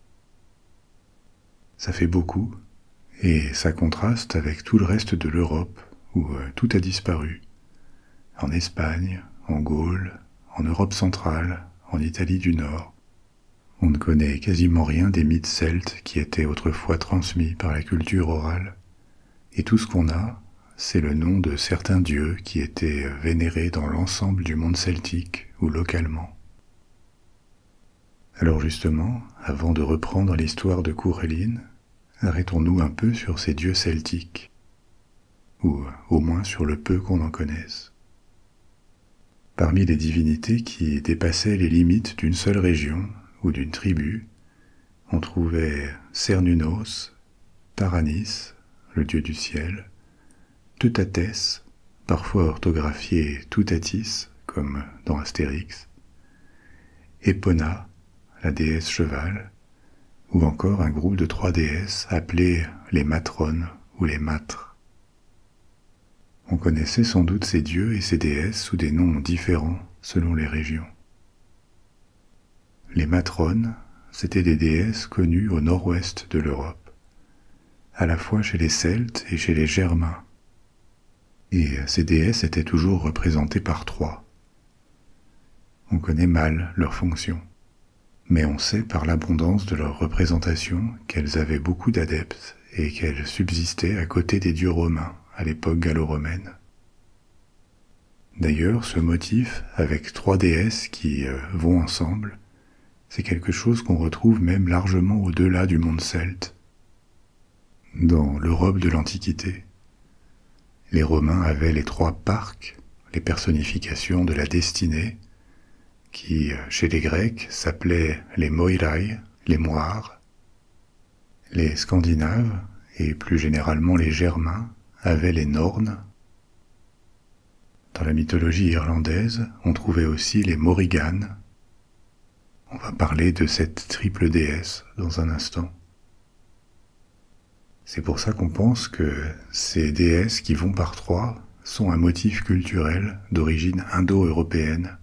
Ça fait beaucoup, et ça contraste avec tout le reste de l'Europe, où tout a disparu. En Espagne, en Gaule, en Europe centrale, en Italie du Nord. On ne connaît quasiment rien des mythes celtes qui étaient autrefois transmis par la culture orale, et tout ce qu'on a, c'est le nom de certains dieux qui étaient vénérés dans l'ensemble du monde celtique ou localement. Alors justement, avant de reprendre l'histoire de Coeur Ellin, arrêtons-nous un peu sur ces dieux celtiques, ou au moins sur le peu qu'on en connaisse. Parmi les divinités qui dépassaient les limites d'une seule région ou d'une tribu, on trouvait Cernunnos, Taranis, le dieu du ciel, Teutates, parfois orthographié Toutatis, comme dans Astérix, Epona, la déesse cheval, ou encore un groupe de 3 déesses appelées les matrones ou les matres. On connaissait sans doute ces dieux et ces déesses sous des noms différents selon les régions. Les matrones, c'étaient des déesses connues au nord-ouest de l'Europe, à la fois chez les Celtes et chez les Germains. Et ces déesses étaient toujours représentées par 3. On connaît mal leur fonction, mais on sait par l'abondance de leur représentation qu'elles avaient beaucoup d'adeptes et qu'elles subsistaient à côté des dieux romains à l'époque gallo-romaine. D'ailleurs, ce motif, avec 3 déesses qui vont ensemble, c'est quelque chose qu'on retrouve même largement au-delà du monde celte, dans l'Europe de l'Antiquité. Les Romains avaient les 3 parques, les personnifications de la destinée, qui, chez les Grecs, s'appelaient les Moirai, les moires. Les Scandinaves, et plus généralement les Germains, avaient les Nornes. Dans la mythologie irlandaise, on trouvait aussi les Morrigan. On va parler de cette triple déesse dans un instant. C'est pour ça qu'on pense que ces déesses qui vont par 3 sont un motif culturel d'origine indo-européenne,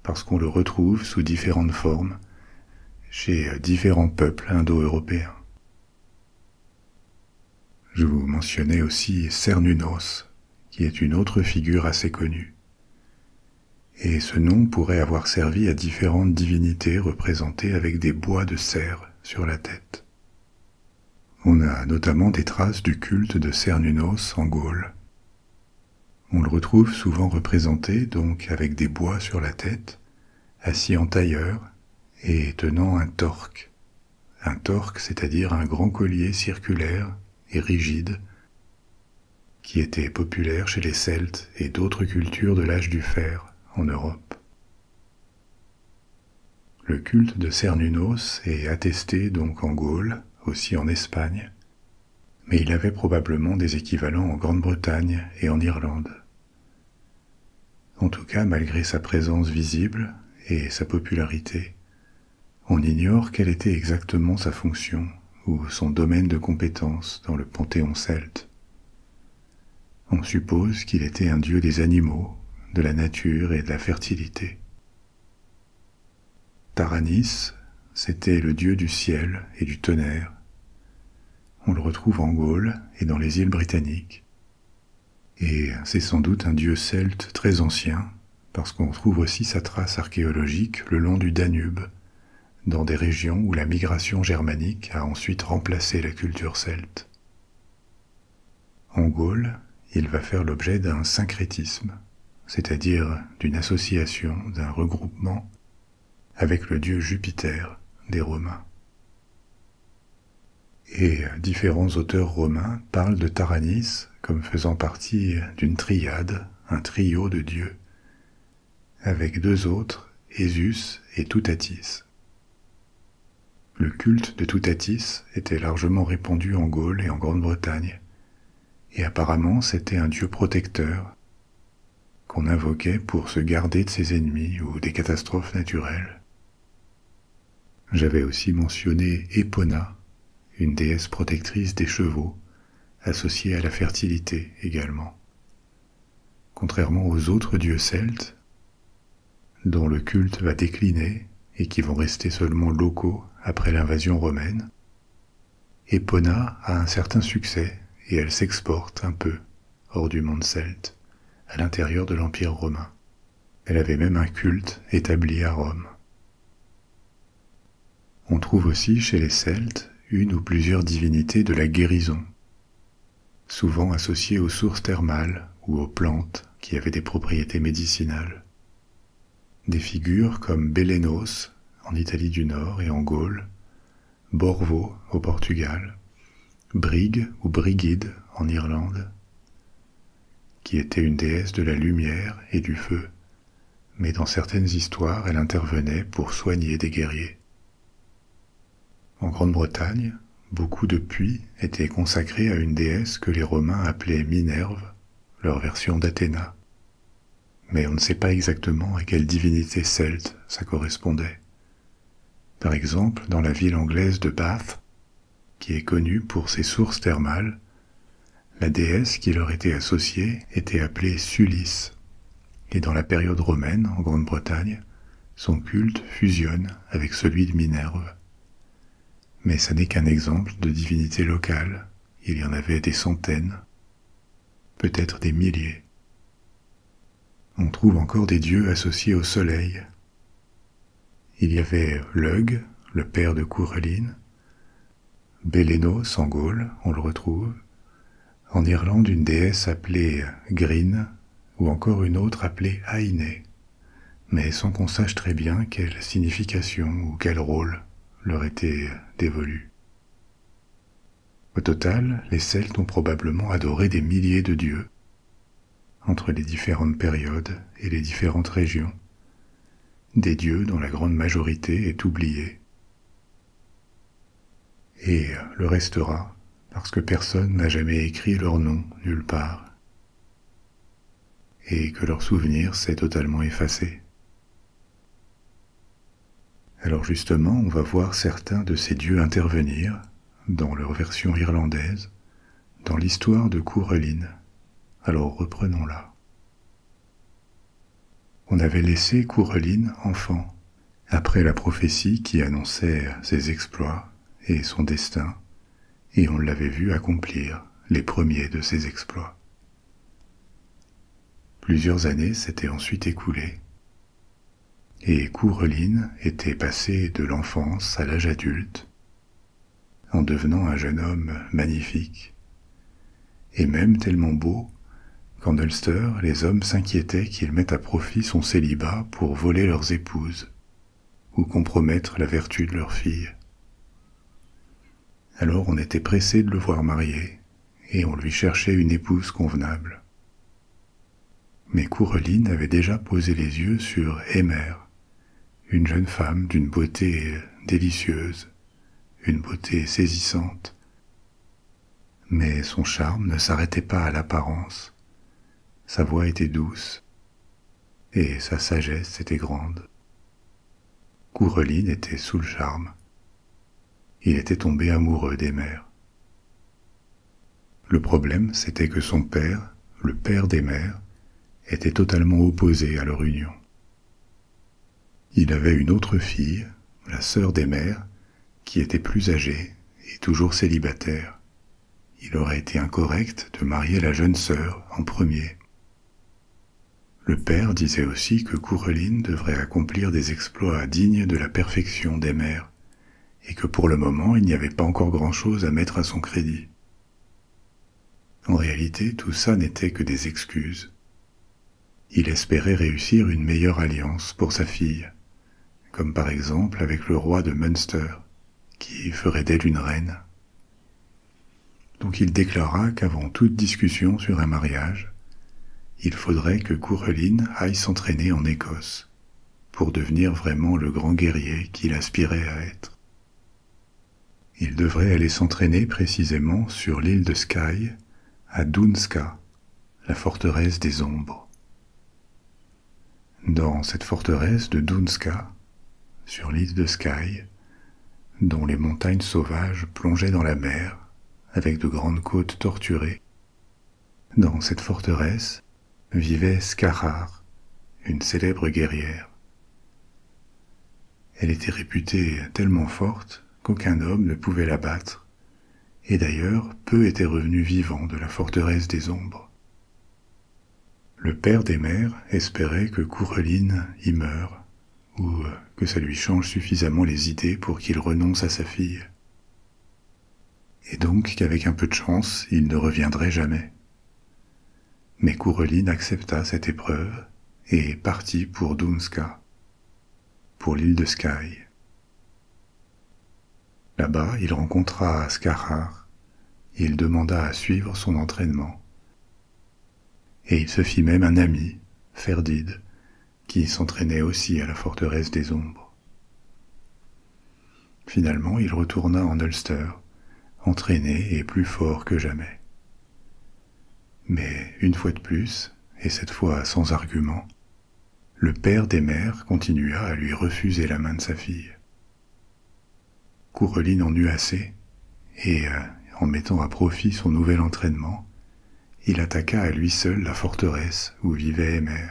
parce qu'on le retrouve sous différentes formes chez différents peuples indo-européens. Je vous mentionnais aussi Cernunnos, qui est une autre figure assez connue. Et ce nom pourrait avoir servi à différentes divinités représentées avec des bois de cerf sur la tête. On a notamment des traces du culte de Cernunnos en Gaule. On le retrouve souvent représenté donc avec des bois sur la tête, assis en tailleur et tenant un torque. Un torque, c'est-à-dire un grand collier circulaire et rigide qui était populaire chez les Celtes et d'autres cultures de l'âge du fer en Europe. Le culte de Cernunnos est attesté donc en Gaule, aussi en Espagne, mais il avait probablement des équivalents en Grande-Bretagne et en Irlande. En tout cas, malgré sa présence visible et sa popularité, on ignore quelle était exactement sa fonction ou son domaine de compétence dans le panthéon celte. On suppose qu'il était un dieu des animaux, de la nature et de la fertilité. Taranis, c'était le dieu du ciel et du tonnerre. On le retrouve en Gaule et dans les îles britanniques. Et c'est sans doute un dieu celte très ancien, parce qu'on trouve aussi sa trace archéologique le long du Danube, dans des régions où la migration germanique a ensuite remplacé la culture celte. En Gaule, il va faire l'objet d'un syncrétisme, c'est-à-dire d'une association, d'un regroupement avec le dieu Jupiter des Romains. Et différents auteurs romains parlent de Taranis comme faisant partie d'une triade, un trio de dieux, avec 2 autres, Esus et Toutatis. Le culte de Toutatis était largement répandu en Gaule et en Grande-Bretagne, et apparemment c'était un dieu protecteur qu'on invoquait pour se garder de ses ennemis ou des catastrophes naturelles. J'avais aussi mentionné Epona, une déesse protectrice des chevaux, associée à la fertilité également. Contrairement aux autres dieux celtes, dont le culte va décliner et qui vont rester seulement locaux après l'invasion romaine, Epona a un certain succès et elle s'exporte un peu hors du monde celte, à l'intérieur de l'Empire romain. Elle avait même un culte établi à Rome. On trouve aussi chez les Celtes une ou plusieurs divinités de la guérison, souvent associées aux sources thermales ou aux plantes qui avaient des propriétés médicinales. Des figures comme Bélénos en Italie du Nord et en Gaule, Borvo au Portugal, Brigg ou Brigid en Irlande, qui était une déesse de la lumière et du feu, mais dans certaines histoires elle intervenait pour soigner des guerriers. En Grande-Bretagne, beaucoup de puits étaient consacrés à une déesse que les Romains appelaient Minerve, leur version d'Athéna. Mais on ne sait pas exactement à quelle divinité celte ça correspondait. Par exemple, dans la ville anglaise de Bath, qui est connue pour ses sources thermales, la déesse qui leur était associée était appelée Sulis, et dans la période romaine, en Grande-Bretagne, son culte fusionne avec celui de Minerve. Mais ça n'est qu'un exemple de divinité locale, il y en avait des centaines, peut-être des milliers. On trouve encore des dieux associés au soleil. Il y avait Lugh, le père de Courreline, Bélénos en Gaule, on le retrouve, en Irlande une déesse appelée Grin, ou encore une autre appelée Ainé, mais sans qu'on sache très bien quelle signification ou quel rôle leur était dévolu. Au total, les Celtes ont probablement adoré des milliers de dieux, entre les différentes périodes et les différentes régions, des dieux dont la grande majorité est oubliée. Et le restera, parce que personne n'a jamais écrit leur nom nulle part, et que leur souvenir s'est totalement effacé. Alors justement, on va voir certains de ces dieux intervenir, dans leur version irlandaise, dans l'histoire de Courreline. Alors reprenons-la. On avait laissé Courreline enfant, après la prophétie qui annonçait ses exploits et son destin, et on l'avait vu accomplir les premiers de ses exploits. Plusieurs années s'étaient ensuite écoulées, et Courreline était passé de l'enfance à l'âge adulte, en devenant un jeune homme magnifique, et même tellement beau qu'en Ulster, les hommes s'inquiétaient qu'il mette à profit son célibat pour voler leurs épouses, ou compromettre la vertu de leurs filles. Alors on était pressé de le voir marié, et on lui cherchait une épouse convenable. Mais Courreline avait déjà posé les yeux sur Emer, une jeune femme d'une beauté délicieuse, une beauté saisissante. Mais son charme ne s'arrêtait pas à l'apparence. Sa voix était douce, et sa sagesse était grande. Courreline était sous le charme. Il était tombé amoureux d'Emer. Le problème, c'était que son père, le père d'Emer, était totalement opposé à leur union. Il avait une autre fille, la sœur d'Emer, qui était plus âgée et toujours célibataire. Il aurait été incorrect de marier la jeune sœur en premier. Le père disait aussi que Courreline devrait accomplir des exploits dignes de la perfection d'Emer, et que pour le moment il n'y avait pas encore grand-chose à mettre à son crédit. En réalité, tout ça n'était que des excuses. Il espérait réussir une meilleure alliance pour sa fille, comme par exemple avec le roi de Munster, qui ferait d'elle une reine. Donc il déclara qu'avant toute discussion sur un mariage, il faudrait que Courreline aille s'entraîner en Écosse, pour devenir vraiment le grand guerrier qu'il aspirait à être. Il devrait aller s'entraîner précisément sur l'île de Skye, à Dunska, la forteresse des ombres. Dans cette forteresse de Dunska, sur l'île de Skye, dont les montagnes sauvages plongeaient dans la mer, avec de grandes côtes torturées, dans cette forteresse vivait Skahar, une célèbre guerrière. Elle était réputée tellement forte qu'aucun homme ne pouvait la battre, et d'ailleurs peu étaient revenus vivants de la forteresse des ombres. Le père d'Emer espérait que Courreline y meure, ou que ça lui change suffisamment les idées pour qu'il renonce à sa fille. Et donc qu'avec un peu de chance, il ne reviendrait jamais. Mais Coureline accepta cette épreuve et partit pour Doonska, pour l'île de Skye. Là-bas, il rencontra Skarhar, il demanda à suivre son entraînement. Et il se fit même un ami, Ferdid, qui s'entraînait aussi à la forteresse des ombres. Finalement, il retourna en Ulster, entraîné et plus fort que jamais. Mais une fois de plus, et cette fois sans argument, le père des mères continua à lui refuser la main de sa fille. Coureline en eut assez, et en mettant à profit son nouvel entraînement, il attaqua à lui seul la forteresse où vivait Emer,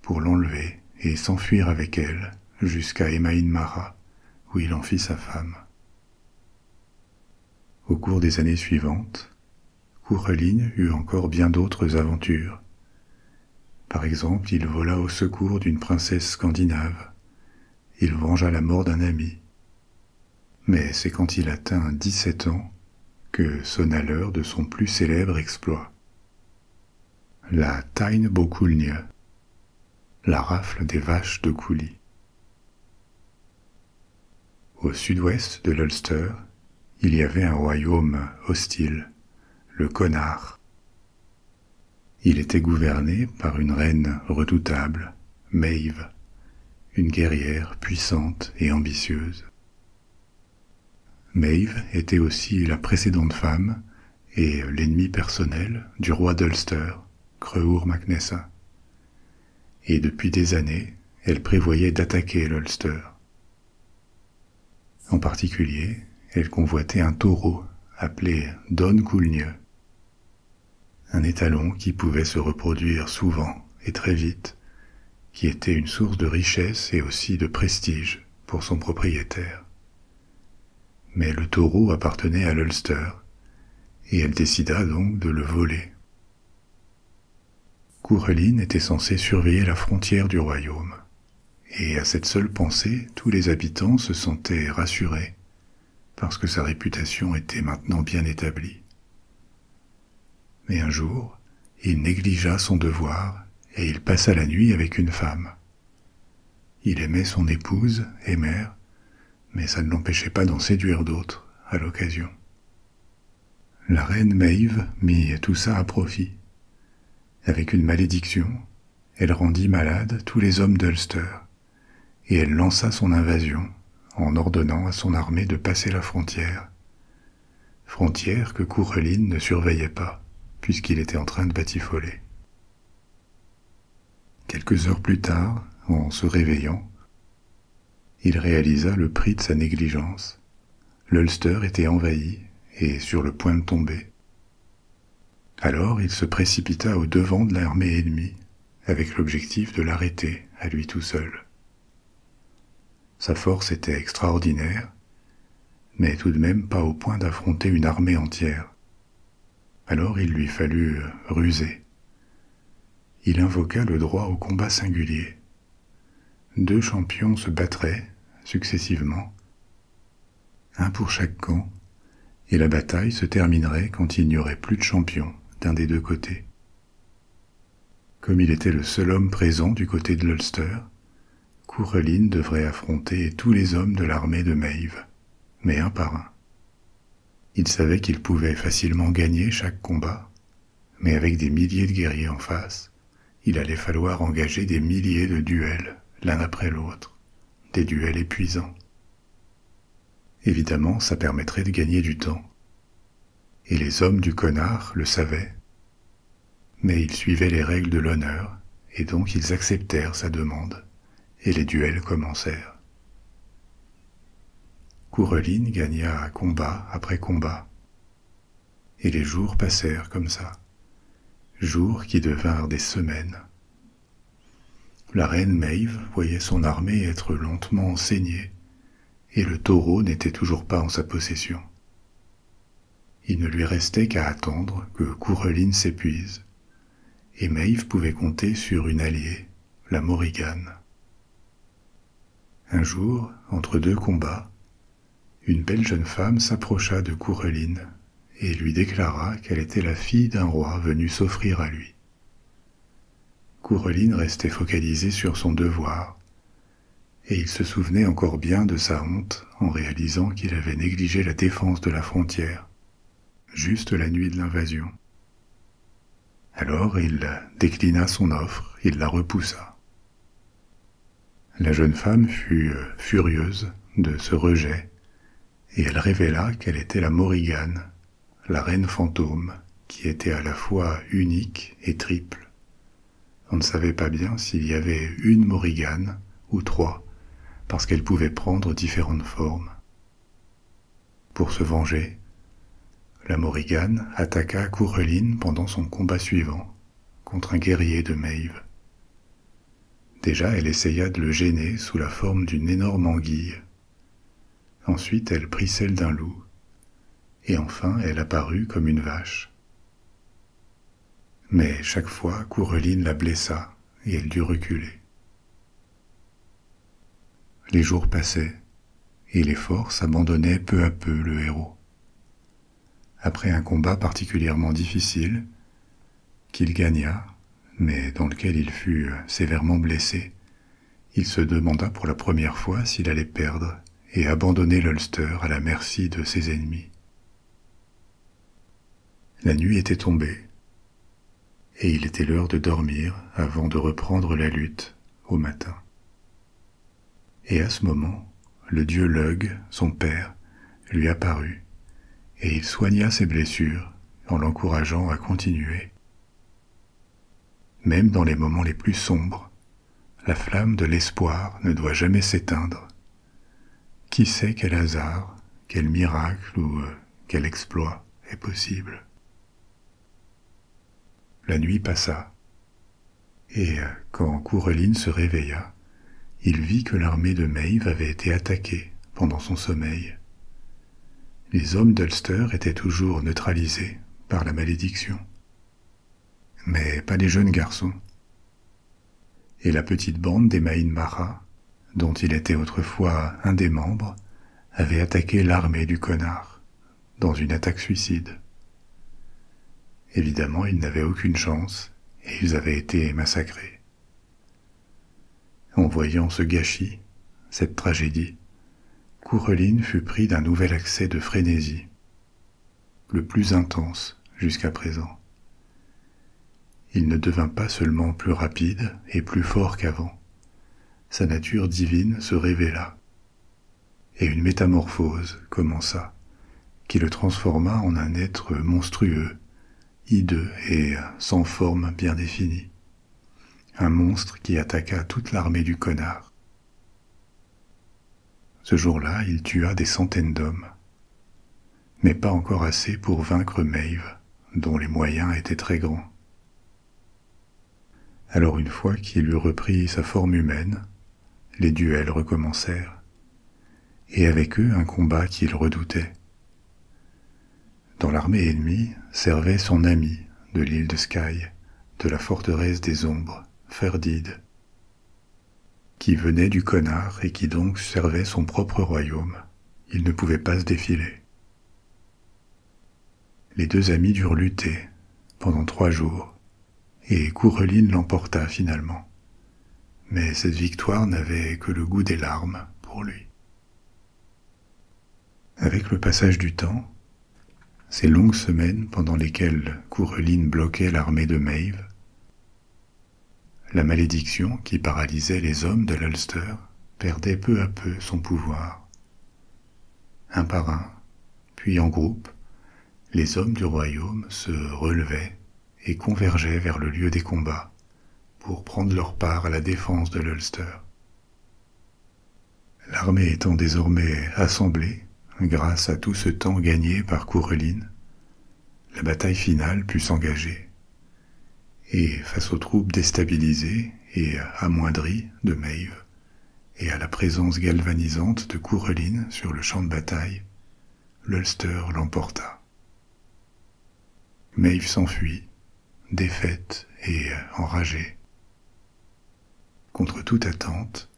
pour l'enlever et s'enfuir avec elle jusqu'à Emain Mara, où il en fit sa femme. Au cours des années suivantes, Coureline eut encore bien d'autres aventures. Par exemple, il vola au secours d'une princesse scandinave, il vengea la mort d'un ami, mais c'est quand il atteint 17 ans que sonna l'heure de son plus célèbre exploit. La Tainn Boculnia, la rafle des vaches de Cooley. Au sud-ouest de l'Ulster, il y avait un royaume hostile, le Connacht. Il était gouverné par une reine redoutable, Maeve, une guerrière puissante et ambitieuse. Maeve était aussi la précédente femme et l'ennemi personnel du roi d'Ulster, Creur mac Nessa. Et depuis des années, elle prévoyait d'attaquer l'Ulster. En particulier, elle convoitait un taureau appelé Don Coulnieu, un étalon qui pouvait se reproduire souvent et très vite, qui était une source de richesse et aussi de prestige pour son propriétaire. Mais le taureau appartenait à l'Ulster, et elle décida donc de le voler. Coureline était censée surveiller la frontière du royaume, et à cette seule pensée, tous les habitants se sentaient rassurés, parce que sa réputation était maintenant bien établie. Mais un jour, il négligea son devoir, et il passa la nuit avec une femme. Il aimait son épouse, Emer, mais ça ne l'empêchait pas d'en séduire d'autres à l'occasion. La reine Maeve mit tout ça à profit. Avec une malédiction, elle rendit malades tous les hommes d'Ulster, et elle lança son invasion en ordonnant à son armée de passer la frontière que Coureline ne surveillait pas, puisqu'il était en train de batifoler. Quelques heures plus tard, en se réveillant, il réalisa le prix de sa négligence. L'Ulster était envahi et sur le point de tomber. Alors il se précipita au devant de l'armée ennemie, avec l'objectif de l'arrêter à lui tout seul. Sa force était extraordinaire, mais tout de même pas au point d'affronter une armée entière. Alors il lui fallut ruser. Il invoqua le droit au combat singulier. 2 champions se battraient, successivement, un pour chaque camp, et la bataille se terminerait quand il n'y aurait plus de champions d'un des deux côtés. Comme il était le seul homme présent du côté de l'Ulster, Coureline devrait affronter tous les hommes de l'armée de Maeve, mais un par un. Il savait qu'il pouvait facilement gagner chaque combat, mais avec des milliers de guerriers en face, il allait falloir engager des milliers de duels, l'un après l'autre, des duels épuisants. Évidemment, ça permettrait de gagner du temps. Et les hommes du Connacht le savaient, mais ils suivaient les règles de l'honneur, et donc ils acceptèrent sa demande, et les duels commencèrent. Coureline gagna combat après combat, et les jours passèrent comme ça, jours qui devinrent des semaines. La reine Maeve voyait son armée être lentement saignée, et le taureau n'était toujours pas en sa possession. Il ne lui restait qu'à attendre que Coureline s'épuise, et Maeve pouvait compter sur une alliée, la Morrigan. Un jour, entre deux combats, une belle jeune femme s'approcha de Courreline et lui déclara qu'elle était la fille d'un roi venu s'offrir à lui. Courreline restait focalisée sur son devoir, et il se souvenait encore bien de sa honte en réalisant qu'il avait négligé la défense de la frontière, juste la nuit de l'invasion. Alors il déclina son offre, il la repoussa. La jeune femme fut furieuse de ce rejet, et elle révéla qu'elle était la Morrigan, la reine fantôme, qui était à la fois unique et triple. On ne savait pas bien s'il y avait une Morrigan ou trois, parce qu'elle pouvait prendre différentes formes. Pour se venger, la Morrigan attaqua Courreline pendant son combat suivant, contre un guerrier de Maeve. Déjà, elle essaya de le gêner sous la forme d'une énorme anguille. Ensuite, elle prit celle d'un loup, et enfin, elle apparut comme une vache. Mais chaque fois, Courreline la blessa, et elle dut reculer. Les jours passaient, et les forces abandonnaient peu à peu le héros. Après un combat particulièrement difficile, qu'il gagna, mais dans lequel il fut sévèrement blessé, il se demanda pour la première fois s'il allait perdre et abandonner l'Ulster à la merci de ses ennemis. La nuit était tombée, et il était l'heure de dormir avant de reprendre la lutte au matin. Et à ce moment, le dieu Lug, son père, lui apparut, et il soigna ses blessures en l'encourageant à continuer. Même dans les moments les plus sombres, la flamme de l'espoir ne doit jamais s'éteindre. Qui sait quel hasard, quel miracle ou quel exploit est possible? La nuit passa, et quand Courreline se réveilla, il vit que l'armée de Maeve avait été attaquée pendant son sommeil. Les hommes d'Ulster étaient toujours neutralisés par la malédiction, mais pas les jeunes garçons. Et la petite bande des Main Mara, dont il était autrefois un des membres, avait attaqué l'armée du connard, dans une attaque suicide. Évidemment, ils n'avaient aucune chance, et ils avaient été massacrés. En voyant ce gâchis, cette tragédie, Courreline fut pris d'un nouvel accès de frénésie, le plus intense jusqu'à présent. Il ne devint pas seulement plus rapide et plus fort qu'avant. Sa nature divine se révéla, et une métamorphose commença, qui le transforma en un être monstrueux, hideux et sans forme bien définie. Un monstre qui attaqua toute l'armée du connard. Ce jour-là, il tua des centaines d'hommes, mais pas encore assez pour vaincre Maeve, dont les moyens étaient très grands. Alors une fois qu'il eut repris sa forme humaine, les duels recommencèrent, et avec eux un combat qu'il redoutait. Dans l'armée ennemie servait son ami de l'île de Skye, de la forteresse des ombres, Ferdide, qui venait du connard et qui donc servait son propre royaume. Il ne pouvait pas se défiler. Les deux amis durent lutter pendant 3 jours, et Courreline l'emporta finalement. Mais cette victoire n'avait que le goût des larmes pour lui. Avec le passage du temps, ces longues semaines pendant lesquelles Courreline bloquait l'armée de Maeve, la malédiction qui paralysait les hommes de l'Ulster perdait peu à peu son pouvoir. Un par un, puis en groupe, les hommes du royaume se relevaient et convergeaient vers le lieu des combats pour prendre leur part à la défense de l'Ulster. L'armée étant désormais assemblée, grâce à tout ce temps gagné par Courreline, la bataille finale put s'engager. Et face aux troupes déstabilisées et amoindries de Maeve, et à la présence galvanisante de Courreline sur le champ de bataille, l'Ulster l'emporta. Maeve s'enfuit, défaite et enragée. Contre toute attente,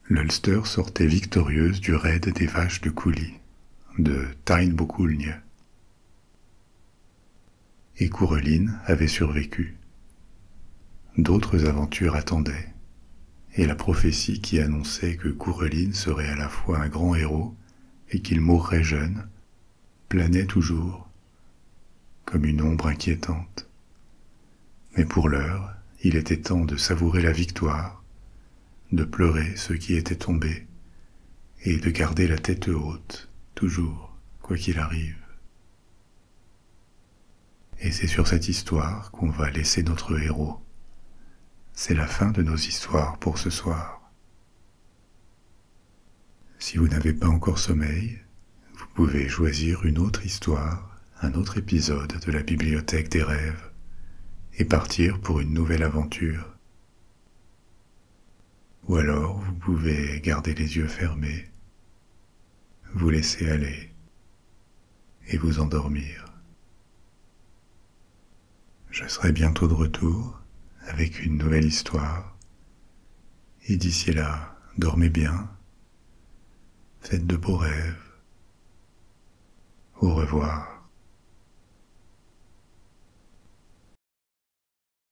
l'Ulster sortait victorieuse du raid des vaches de Cooley, de Tyne Boculgne. Et Courreline avait survécu. D'autres aventures attendaient, et la prophétie qui annonçait que Courreline serait à la fois un grand héros et qu'il mourrait jeune planait toujours, comme une ombre inquiétante. Mais pour l'heure, il était temps de savourer la victoire, de pleurer ceux qui étaient tombés, et de garder la tête haute, toujours, quoi qu'il arrive. Et c'est sur cette histoire qu'on va laisser notre héros. C'est la fin de nos histoires pour ce soir. Si vous n'avez pas encore sommeil, vous pouvez choisir une autre histoire, un autre épisode de la bibliothèque des rêves, et partir pour une nouvelle aventure. Ou alors vous pouvez garder les yeux fermés, vous laisser aller et vous endormir. Je serai bientôt de retour avec une nouvelle histoire. Et d'ici là, dormez bien, faites de beaux rêves. Au revoir.